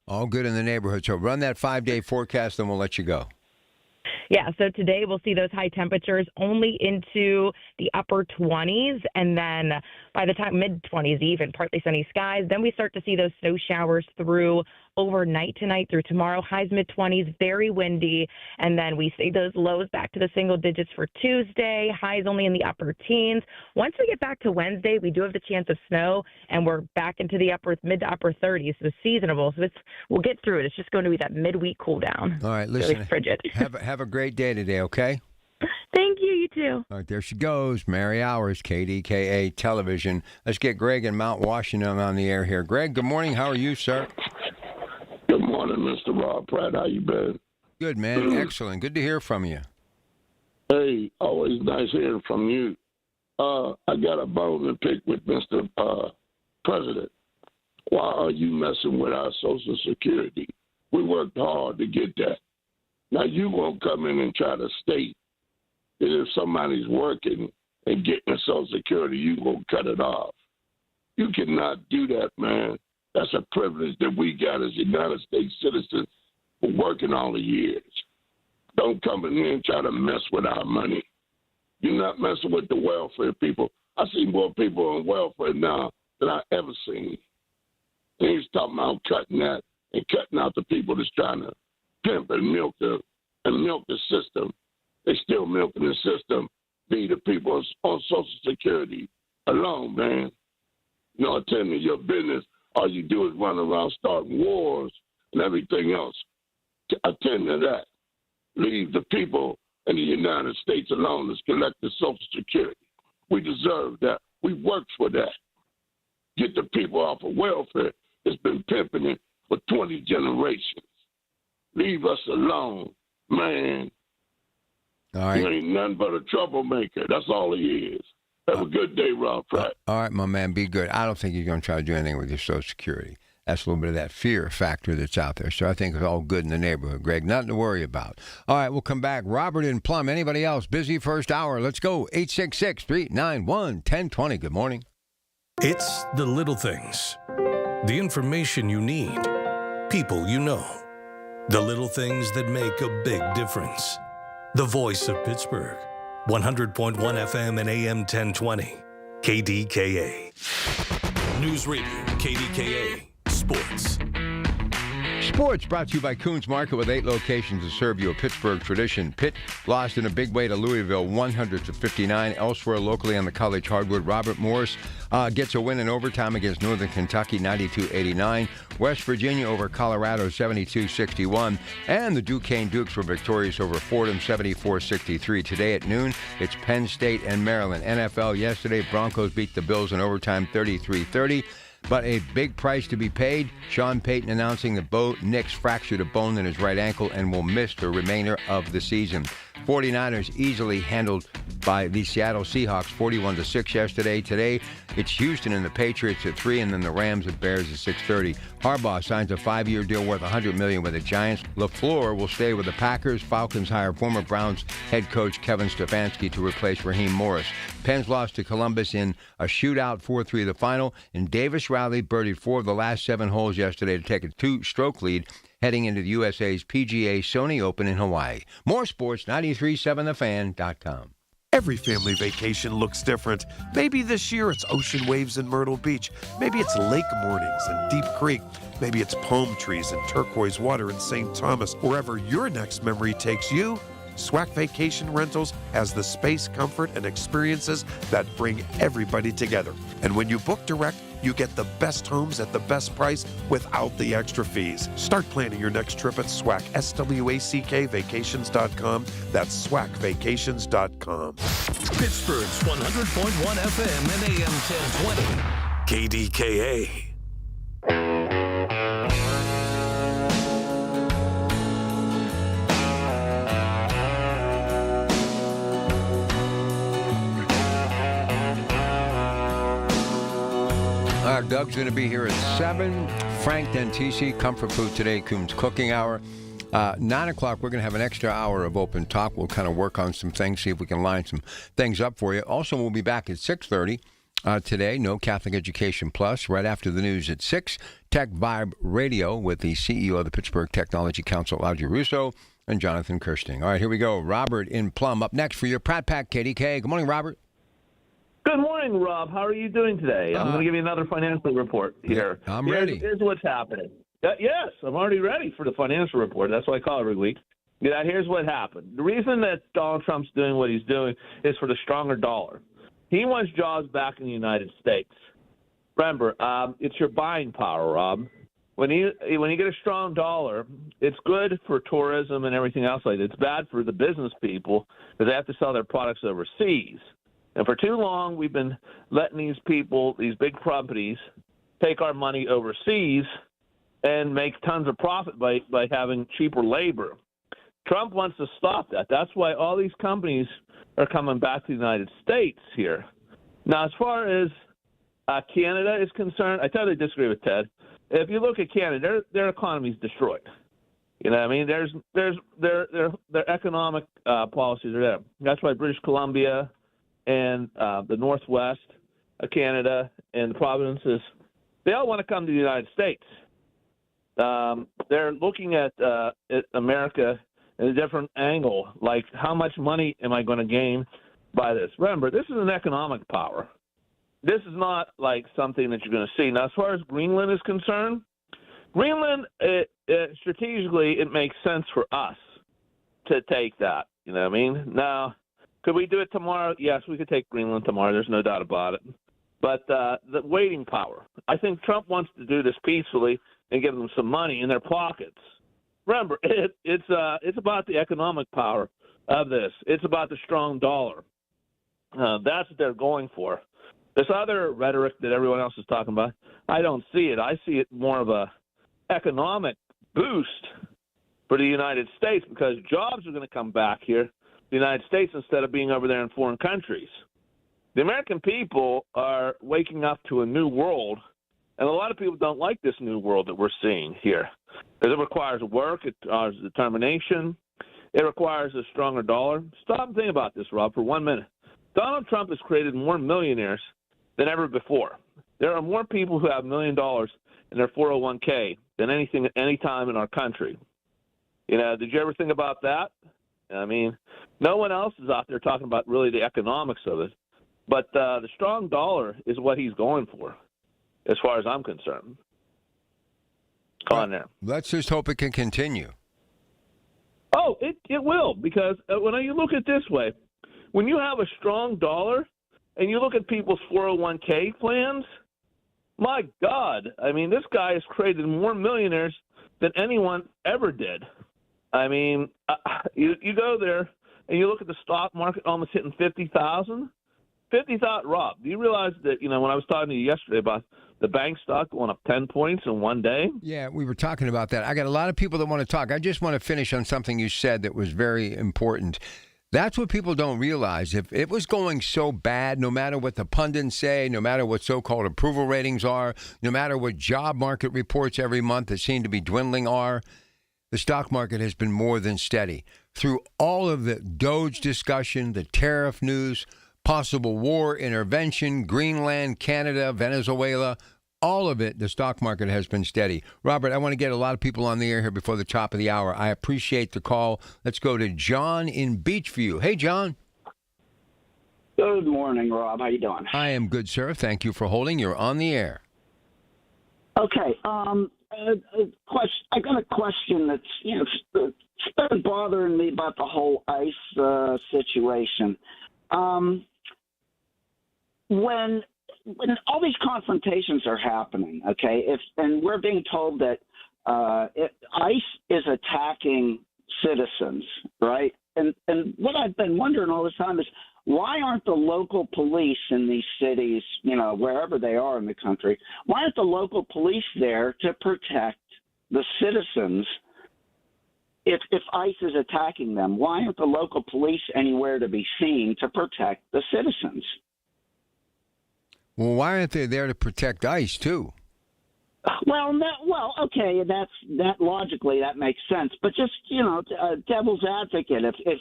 All good in the neighborhood. So run that 5-day forecast, and we'll let you go.
Yeah, so today we'll see those high temperatures only into the upper 20s, and then by the time mid-20s even, partly sunny skies. Then we start to see those snow showers through overnight tonight through tomorrow. Highs mid-20s, very windy, and then we see those lows back to the single digits for Tuesday. Highs only in the upper teens. Once we get back to Wednesday, we do have the chance of snow, and we're back into the mid to upper 30s, so seasonable. So we'll get through it. It's just going to be that midweek cool down.
All right, listen.
Really frigid.
Have a great day today, okay?
Thank you. You too.
All right, there she goes. Mary Hours, KDKA Television. Let's get Greg in Mount Washington on the air here. Greg, good morning. How are you, sir?
Good morning, Mr. Rob Pratt. How you been?
Good, man. Excellent. Good to hear from you.
Hey, always nice hearing from you. I got a bone to pick with Mr. President. Why are you messing with our Social Security? We worked hard to get that. Now you won't come in and try to state that if somebody's working and getting a Social Security, you won't cut it off. You cannot do that, man. That's a privilege that we got as United States citizens for working all the years. Don't come in here and try to mess with our money. You're not messing with the welfare people. I see more people on welfare now than I ever seen. And he's talking about cutting that and cutting out the people that's trying to pimp and milk the system. They still milking the system. Be the people on Social Security alone, man. You know, attend to your business. All you do is run around starting wars and everything else. Attend to that. Leave the people in the United States alone that's collecting Social Security. We deserve that. We worked for that. Get the people off of welfare. It's been pimping it for 20 generations. Leave us alone, man.
All right.
He ain't nothing but a troublemaker. That's all he is. Have a good day, Rob Pratt.
All right, my man, be good. I don't think you're going to try to do anything with your Social Security. That's a little bit of that fear factor that's out there. So I think it's all good in the neighborhood, Greg. Nothing to worry about. All right, we'll come back. Robert in Plum. Anybody else? Busy first hour. Let's go. 866-391-1020. Good morning.
It's the little things. The information you need. People you know. The little things that make a big difference. The voice of Pittsburgh. 100.1 FM and AM 1020. KDKA. News Radio. KDKA. Sports.
Sports brought to you by Coons Market with 8 locations to serve you. A Pittsburgh tradition. Pitt lost in a big way to Louisville, 100-59. Elsewhere locally on the college hardwood, Robert Morris gets a win in overtime against Northern Kentucky, 92-89. West Virginia over Colorado, 72-61. And the Duquesne Dukes were victorious over Fordham, 74-63. Today at noon, it's Penn State and Maryland. NFL yesterday, Broncos beat the Bills in overtime, 33-30. But a big price to be paid. Sean Payton announcing that Bo Nix fractured a bone in his right ankle and will miss the remainder of the season. 49ers easily handled by the Seattle Seahawks, 41-6 yesterday. Today, it's Houston and the Patriots at 3, and then the Rams and Bears at 6:30. Harbaugh signs a 5-year deal worth $100 million with the Giants. LaFleur will stay with the Packers. Falcons hire former Browns head coach Kevin Stefanski to replace Raheem Morris. Pens lost to Columbus in a shootout, 4-3 the final, and Davis Riley birdied 4 of the last 7 holes yesterday to take a 2-stroke lead heading into the USA's PGA Sony Open in Hawaii. More sports, 93.7thefan.com.
Every family vacation looks different. Maybe this year it's ocean waves in Myrtle Beach. Maybe it's lake mornings in Deep Creek. Maybe it's palm trees and turquoise water in St. Thomas. Wherever your next memory takes you, SWAC Vacation Rentals has the space, comfort, and experiences that bring everybody together. And when you book direct, you get the best homes at the best price without the extra fees. Start planning your next trip at SWAC, SWACvacations.com. That's SWACvacations.com.
Pittsburgh's 100.1 FM and AM 1020. KDKA.
Doug's going to be here at 7. Frank Dentisi, Comfort Food Today, Coombs Cooking Hour. 9 o'clock, we're going to have an extra hour of open talk. We'll kind of work on some things, see if we can line some things up for you. Also, we'll be back at 6:30 today. No Catholic Education Plus. Right after the news at 6, Tech Vibe Radio with the CEO of the Pittsburgh Technology Council, Audrey Russo, and Jonathan Kirsting. All right, here we go. Robert in Plum up next for your Pratt Pack KDKA. Good morning, Robert.
Good morning, Rob. How are you doing today? I'm going to give you another financial report here.
I'm ready.
Here's what's happening. Yes, I'm already ready for the financial report. That's what I call every week. Yeah, here's what happened. The reason that Donald Trump's doing what he's doing is for the stronger dollar. He wants jobs back in the United States. Remember, it's your buying power, Rob. When you get a strong dollar, it's good for tourism and everything else like that. It's bad for the business people because they have to sell their products overseas. And for too long, we've been letting these people, these big companies, take our money overseas and make tons of profit by having cheaper labor. Trump wants to stop that. That's why all these companies are coming back to the United States here. Now, as far as Canada is concerned, I totally disagree with Ted. If you look at Canada, their economy is destroyed. You know what I mean? Their economic policies are there. That's why British Columbia and the Northwest of Canada and the provinces, they all want to come to the United States. They're looking at America in a different angle, like how much money am I going to gain by this? Remember, this is an economic power. This is not like something that you're going to see. Now, as far as Greenland is concerned, Greenland, strategically, it makes sense for us to take that. You know what I mean? Now, could we do it tomorrow? Yes, we could take Greenland tomorrow. There's no doubt about it. But the waiting power, I think Trump wants to do this peacefully and give them some money in their pockets. Remember, it's about the economic power of this. It's about the strong dollar. That's what they're going for. This other rhetoric that everyone else is talking about, I don't see it. I see it more of a economic boost for the United States because jobs are going to come back here to the United States instead of being over there in foreign countries. The American people are waking up to a new world, and a lot of people don't like this new world that we're seeing here. Because it requires work, it requires determination, it requires a stronger dollar. Stop and think about this, Rob, for 1 minute. Donald Trump has created more millionaires than ever before. There are more people who have $1 million in their 401k than any time in our country. You know, did you ever think about that? I mean, no one else is out there talking about really the economics of it. But the strong dollar is what he's going for, as far as I'm concerned. On there.
Let's just hope it can continue.
Oh, it will, because when you look at it this way, when you have a strong dollar and you look at people's 401k plans, my God, I mean, this guy has created more millionaires than anyone ever did. I mean, you go there and you look at the stock market almost hitting 50,000. 50,000, Rob, do you realize that, when I was talking to you yesterday about the bank stock going up 10 points in one day?
Yeah, we were talking about that. I got a lot of people that want to talk. I just want to finish on something you said that was very important. That's what people don't realize. If it was going so bad, no matter what the pundits say, no matter what so-called approval ratings are, no matter what job market reports every month that seem to be dwindling are, the stock market has been more than steady. Through all of the Doge discussion, the tariff news, possible war intervention, Greenland, Canada, Venezuela, all of it, the stock market has been steady. Robert, I want to get a lot of people on the air here before the top of the hour. I appreciate the call. Let's go to John in Beachview. Hey, John.
Good morning, Rob. How you doing?
I am good, sir. Thank you for holding. You're on the air.
Okay. I got a question that's it's been bothering me about the whole ICE situation. When all these confrontations are happening, okay, and we're being told that ICE is attacking citizens, right? And what I've been wondering all this time is why aren't the local police in these cities, wherever they are in the country, why aren't the local police there to protect the citizens if ICE is attacking them? Why aren't the local police anywhere to be seen to protect the citizens?
Well, why aren't they there to protect ICE, too?
Okay, that logically that makes sense. But just devil's advocate, if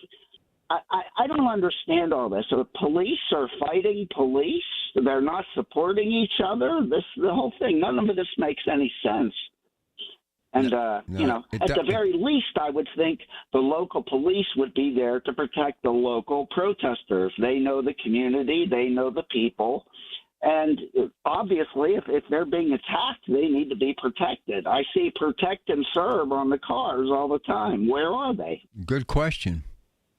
I don't understand all this. So police are fighting police. They're not supporting each other. The whole thing. None of this makes any sense. And at the very least, I would think the local police would be there to protect the local protesters. They know the community. They know the people. And obviously, if they're being attacked, they need to be protected. I see protect and serve on the cars all the time. Where are they?
Good question.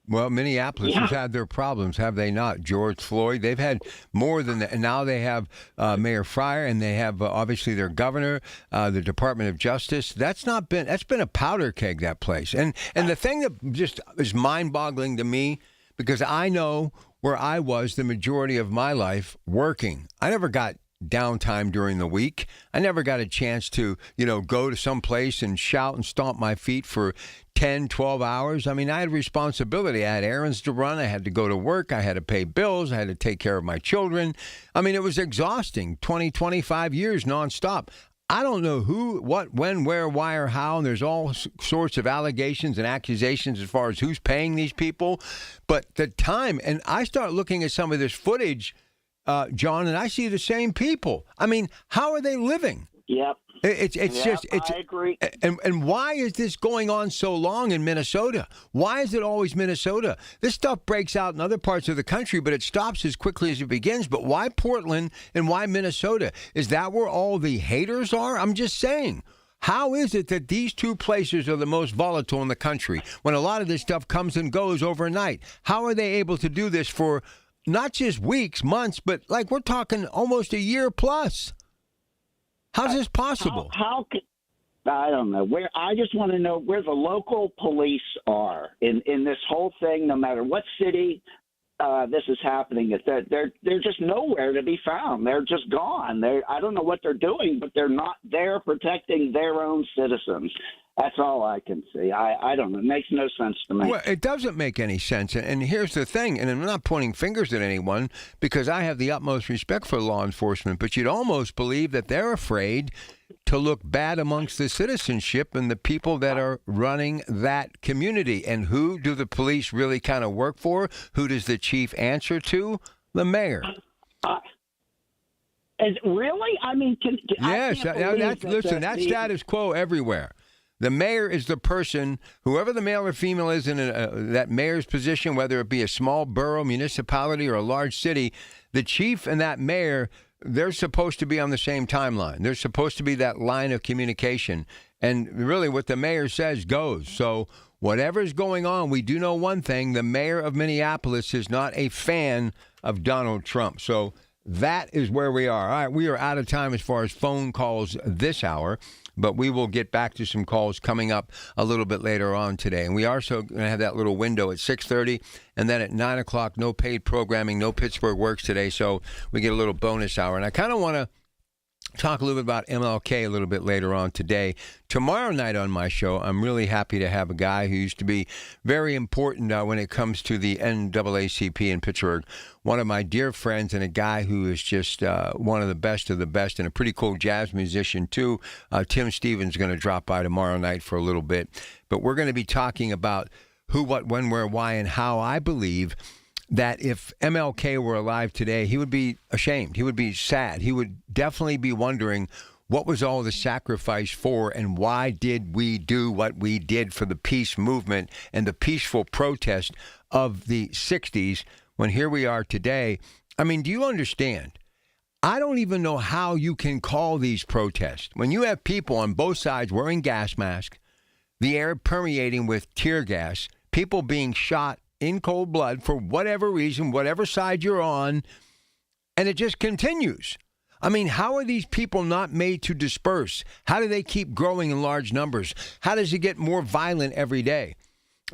Well, Minneapolis has had their problems, have they not? George Floyd, they've had more than that. And now they have Mayor Fryer, and they have obviously their governor, the Department of Justice. That's been a powder keg, that place. And the thing that just is mind-boggling to me, because I know where I was the majority of my life working. I never got downtime during the week. I never got a chance to, go to some place and shout and stomp my feet for 10, 12 hours. I mean, I had responsibility. I had errands to run. I had to go to work. I had to pay bills. I had to take care of my children. I mean, it was exhausting. 20, 25 years nonstop. I don't know who, what, when, where, why, or how, and there's all sorts of allegations and accusations as far as who's paying these people. But the time, and I start looking at some of this footage, John, and I see the same people. I mean, how are they living?
Yep.
I
agree.
And why is this going on so long in Minnesota? Why is it always Minnesota? This stuff breaks out in other parts of the country, but it stops as quickly as it begins. But why Portland and why Minnesota? Is that where all the haters are? I'm just saying. How is it that these two places are the most volatile in the country when a lot of this stuff comes and goes overnight? How are they able to do this for not just weeks, months, but like we're talking almost a year plus? How's this possible?
How could, I don't know. I just want to know where the local police are in this whole thing, no matter what city this is happening. They're just nowhere to be found. They're just gone. I don't know what they're doing, but they're not there protecting their own citizens. That's all I can see. I don't know. It makes no sense to me.
Well, it doesn't make any sense. And here's the thing, and I'm not pointing fingers at anyone because I have the utmost respect for law enforcement, but you'd almost believe that they're afraid to look bad amongst the citizenship and the people that are running that community. And who do the police really kind of work for? Who does the chief answer to? The mayor.
Really? I mean,
yes. That's status quo everywhere. The mayor is the person, whoever the male or female is in that mayor's position, whether it be a small borough, municipality, or a large city, the chief and that mayor, they're supposed to be on the same timeline. They're supposed to be that line of communication. And really what the mayor says goes. So whatever's going on, we do know one thing. The mayor of Minneapolis is not a fan of Donald Trump. So that is where we are. All right, we are out of time as far as phone calls this hour. But we will get back to some calls coming up a little bit later on today. And we are also going to have that little window at 6:30. And then at 9 o'clock, no paid programming, no Pittsburgh Works today. So we get a little bonus hour. And I kind of want to talk a little bit about MLK a little bit later on today. Tomorrow night on my show, I'm really happy to have a guy who used to be very important when it comes to the NAACP in Pittsburgh. One of my dear friends and a guy who is just one of the best and a pretty cool jazz musician too. Tim Stevens is going to drop by tomorrow night for a little bit. But we're going to be talking about who, what, when, where, why, and how. I believe that if MLK were alive today, he would be ashamed. He would be sad. He would definitely be wondering what was all the sacrifice for and why did we do what we did for the peace movement and the peaceful protest of the 60s when here we are today. I mean, do you understand? I don't even know how you can call these protests. When you have people on both sides wearing gas masks, the air permeating with tear gas, people being shot in cold blood for whatever reason, whatever side you're on, and it just continues. I mean, how are these people not made to disperse? How do they keep growing in large numbers? How does it get more violent every day?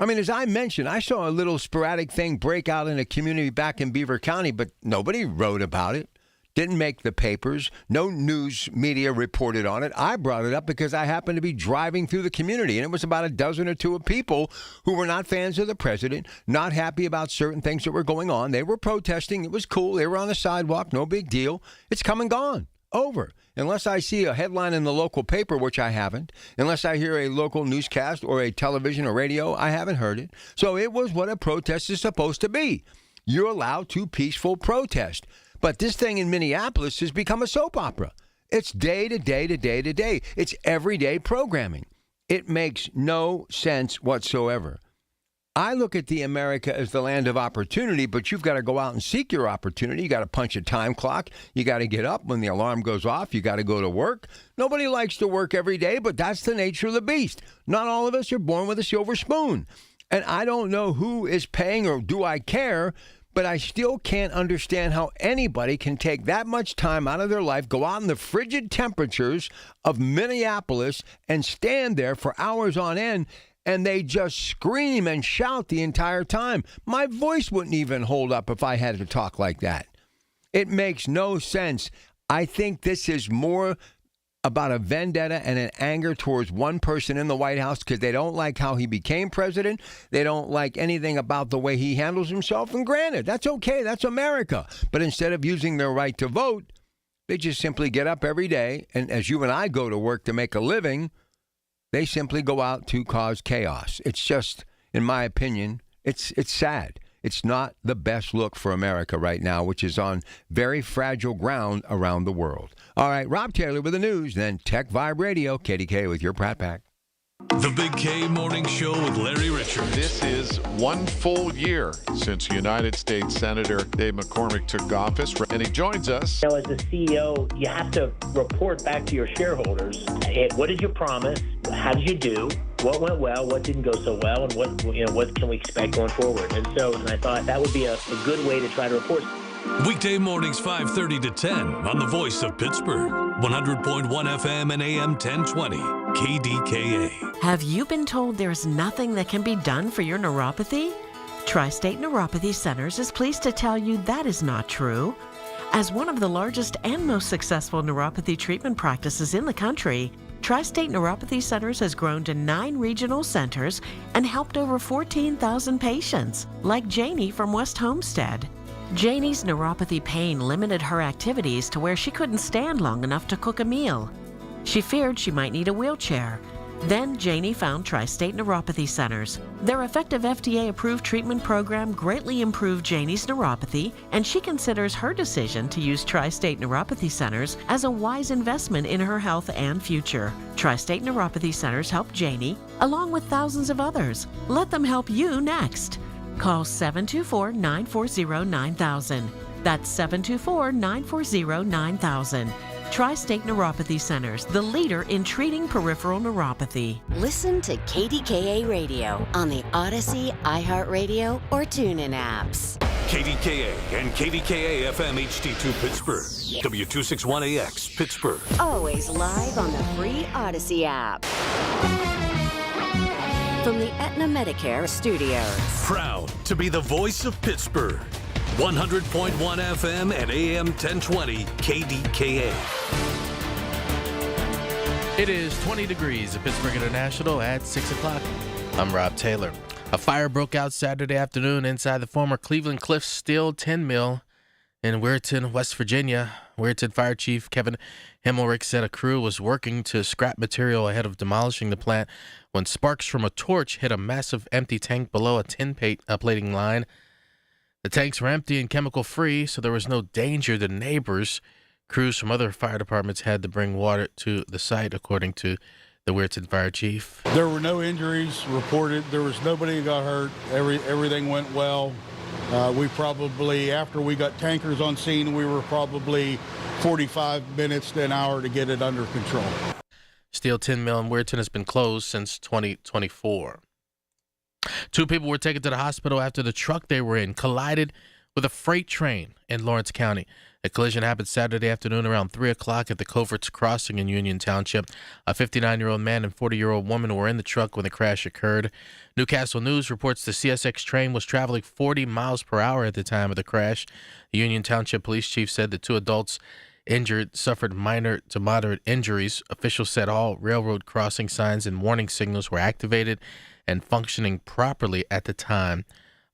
I mean, as I mentioned, I saw a little sporadic thing break out in a community back in Beaver County, but nobody wrote about it. Didn't make the papers. No news media reported on it. I brought it up because I happened to be driving through the community, and it was about a dozen or two of people who were not fans of the president, not happy about certain things that were going on. They were protesting. It was cool. They were on the sidewalk. No big deal. It's come and gone. over. Unless I see a headline in the local paper, which I haven't, unless I hear a local newscast or a television or radio, I haven't heard it. So it was what a protest is supposed to be. You're allowed to peaceful protest. But this thing in Minneapolis has become a soap opera. It's day to day to day to day. It's everyday programming. It makes no sense whatsoever. I look at the America as the land of opportunity, but you've got to go out and seek your opportunity. You got to punch a time clock. You got to get up when the alarm goes off. You got to go to work. Nobody likes to work every day, but that's the nature of the beast. Not all of us are born with a silver spoon. And I don't know who is paying or do I care, but I still can't understand how anybody can take that much time out of their life, go out in the frigid temperatures of Minneapolis and stand there for hours on end, and they just scream and shout the entire time. My voice wouldn't even hold up if I had to talk like that. It makes no sense. I think this is more about a vendetta and an anger towards one person in the White House because they don't like how he became president. They don't like anything about the way he handles himself. And granted, that's okay. That's America. But instead of using their right to vote, they just simply get up every day. And as you and I go to work to make a living, they simply go out to cause chaos. It's just, in my opinion, it's sad. It's not the best look for America right now, which is on very fragile ground around the world. All right, Rob Taylor with the news, then Tech Vibe Radio, KDKA with your Pratt Pack.
The Big K Morning Show with Larry Richards.
This is one full year since United States Senator Dave McCormick took office, and he joins us.
As the CEO, you have to report back to your shareholders. What did you promise? How did you do? What went well? What didn't go so well? And what can we expect going forward? And I thought that would be a good way to try to report.
Weekday mornings 5:30 to 10 on the Voice of Pittsburgh, 100.1 FM and AM 1020, KDKA.
Have you been told there's nothing that can be done for your neuropathy? Tri-State Neuropathy Centers is pleased to tell you that is not true. As one of the largest and most successful neuropathy treatment practices in the country, Tri-State Neuropathy Centers has grown to 9 regional centers and helped over 14,000 patients, like Janie from West Homestead. Janie's neuropathy pain limited her activities to where she couldn't stand long enough to cook a meal. She feared she might need a wheelchair. Then Janie found Tri-State Neuropathy Centers. Their effective FDA-approved treatment program greatly improved Janie's neuropathy, and she considers her decision to use Tri-State Neuropathy Centers as a wise investment in her health and future. Tri-State Neuropathy Centers help Janie, along with thousands of others. Let them help you next. Call 724-940-9000. That's 724-940-9000. Tri-State Neuropathy Centers, the leader in treating peripheral neuropathy.
Listen to KDKA Radio on the Odyssey, iHeartRadio, or TuneIn apps.
KDKA and KDKA-FM HD2 Pittsburgh, W261AX Pittsburgh.
Always live on the free Odyssey app. From the Aetna Medicare studios.
Proud to be the voice of Pittsburgh. 100.1 FM and AM 1020 KDKA.
It is 20 degrees at Pittsburgh International at 6 o'clock. I'm Rob Taylor. A fire broke out Saturday afternoon inside the former Cleveland Cliffs Steel 10 mill in Weirton, West Virginia. Weirton Fire Chief Kevin Himmelrich said a crew was working to scrap material ahead of demolishing the plant when sparks from a torch hit a massive empty tank below a tin plating line. The tanks were empty and chemical-free, so there was no danger to neighbors. Crews from other fire departments had to bring water to the site, according to the Weirton Fire Chief.
There were no injuries reported. There was nobody who got hurt. Everything went well. We probably, after we got tankers on scene, we were probably 45 minutes to an hour to get it under control.
Steel tin mill in Weirton has been closed since 2024. 2 people were taken to the hospital after the truck they were in collided with a freight train in Lawrence County. The collision happened Saturday afternoon around 3 o'clock at the Coverts Crossing in Union Township. A 59-year-old man and 40-year-old woman were in the truck when the crash occurred. Newcastle News reports the CSX train was traveling 40 miles per hour at the time of the crash. The Union Township police chief said the 2 adults injured suffered minor to moderate injuries. Officials said all railroad crossing signs and warning signals were activated and functioning properly at the time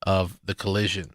of the collision.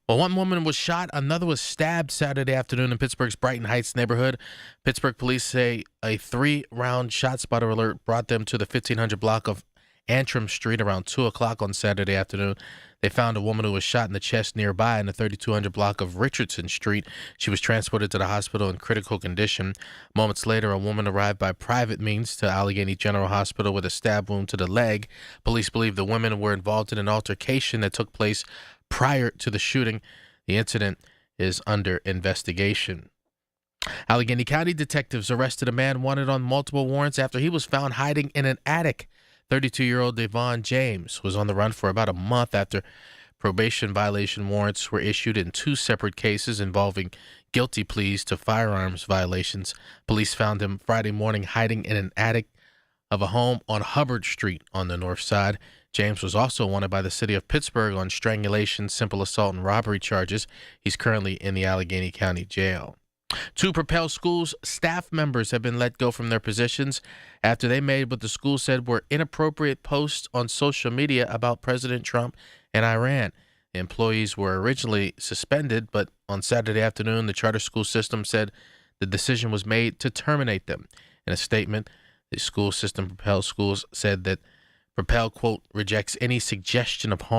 Well, one woman was shot, another was stabbed Saturday afternoon in Pittsburgh's Brighton Heights neighborhood. Pittsburgh police say a 3-round shot spotter alert brought them to the 1500 block of Antrim Street around 2 o'clock on Saturday afternoon. They found a woman who was shot in the chest nearby in the 3200 block of Richardson Street. She was transported to the hospital in critical condition. Moments later, a woman arrived by private means to Allegheny General Hospital with a stab wound to the leg. Police believe the women were involved in an altercation that took place prior to the shooting. The incident is under investigation. Allegheny County detectives arrested a man wanted on multiple warrants after he was found hiding in an attic. 32-year-old Devon James was on the run for about a month after probation violation warrants were issued in 2 separate cases involving guilty pleas to firearms violations. Police found him Friday morning hiding in an attic of a home on Hubbard Street on the north side. James was also wanted by the city of Pittsburgh on strangulation, simple assault, and robbery charges. He's currently in the Allegheny County Jail. 2 Propel Schools staff members have been let go from their positions after they made what the school said were inappropriate posts on social media about President Trump and Iran. The employees were originally suspended, but on Saturday afternoon, the charter school system said the decision was made to terminate them. In a statement, the school system, Propel Schools, said that Propel, quote, rejects any suggestion of harm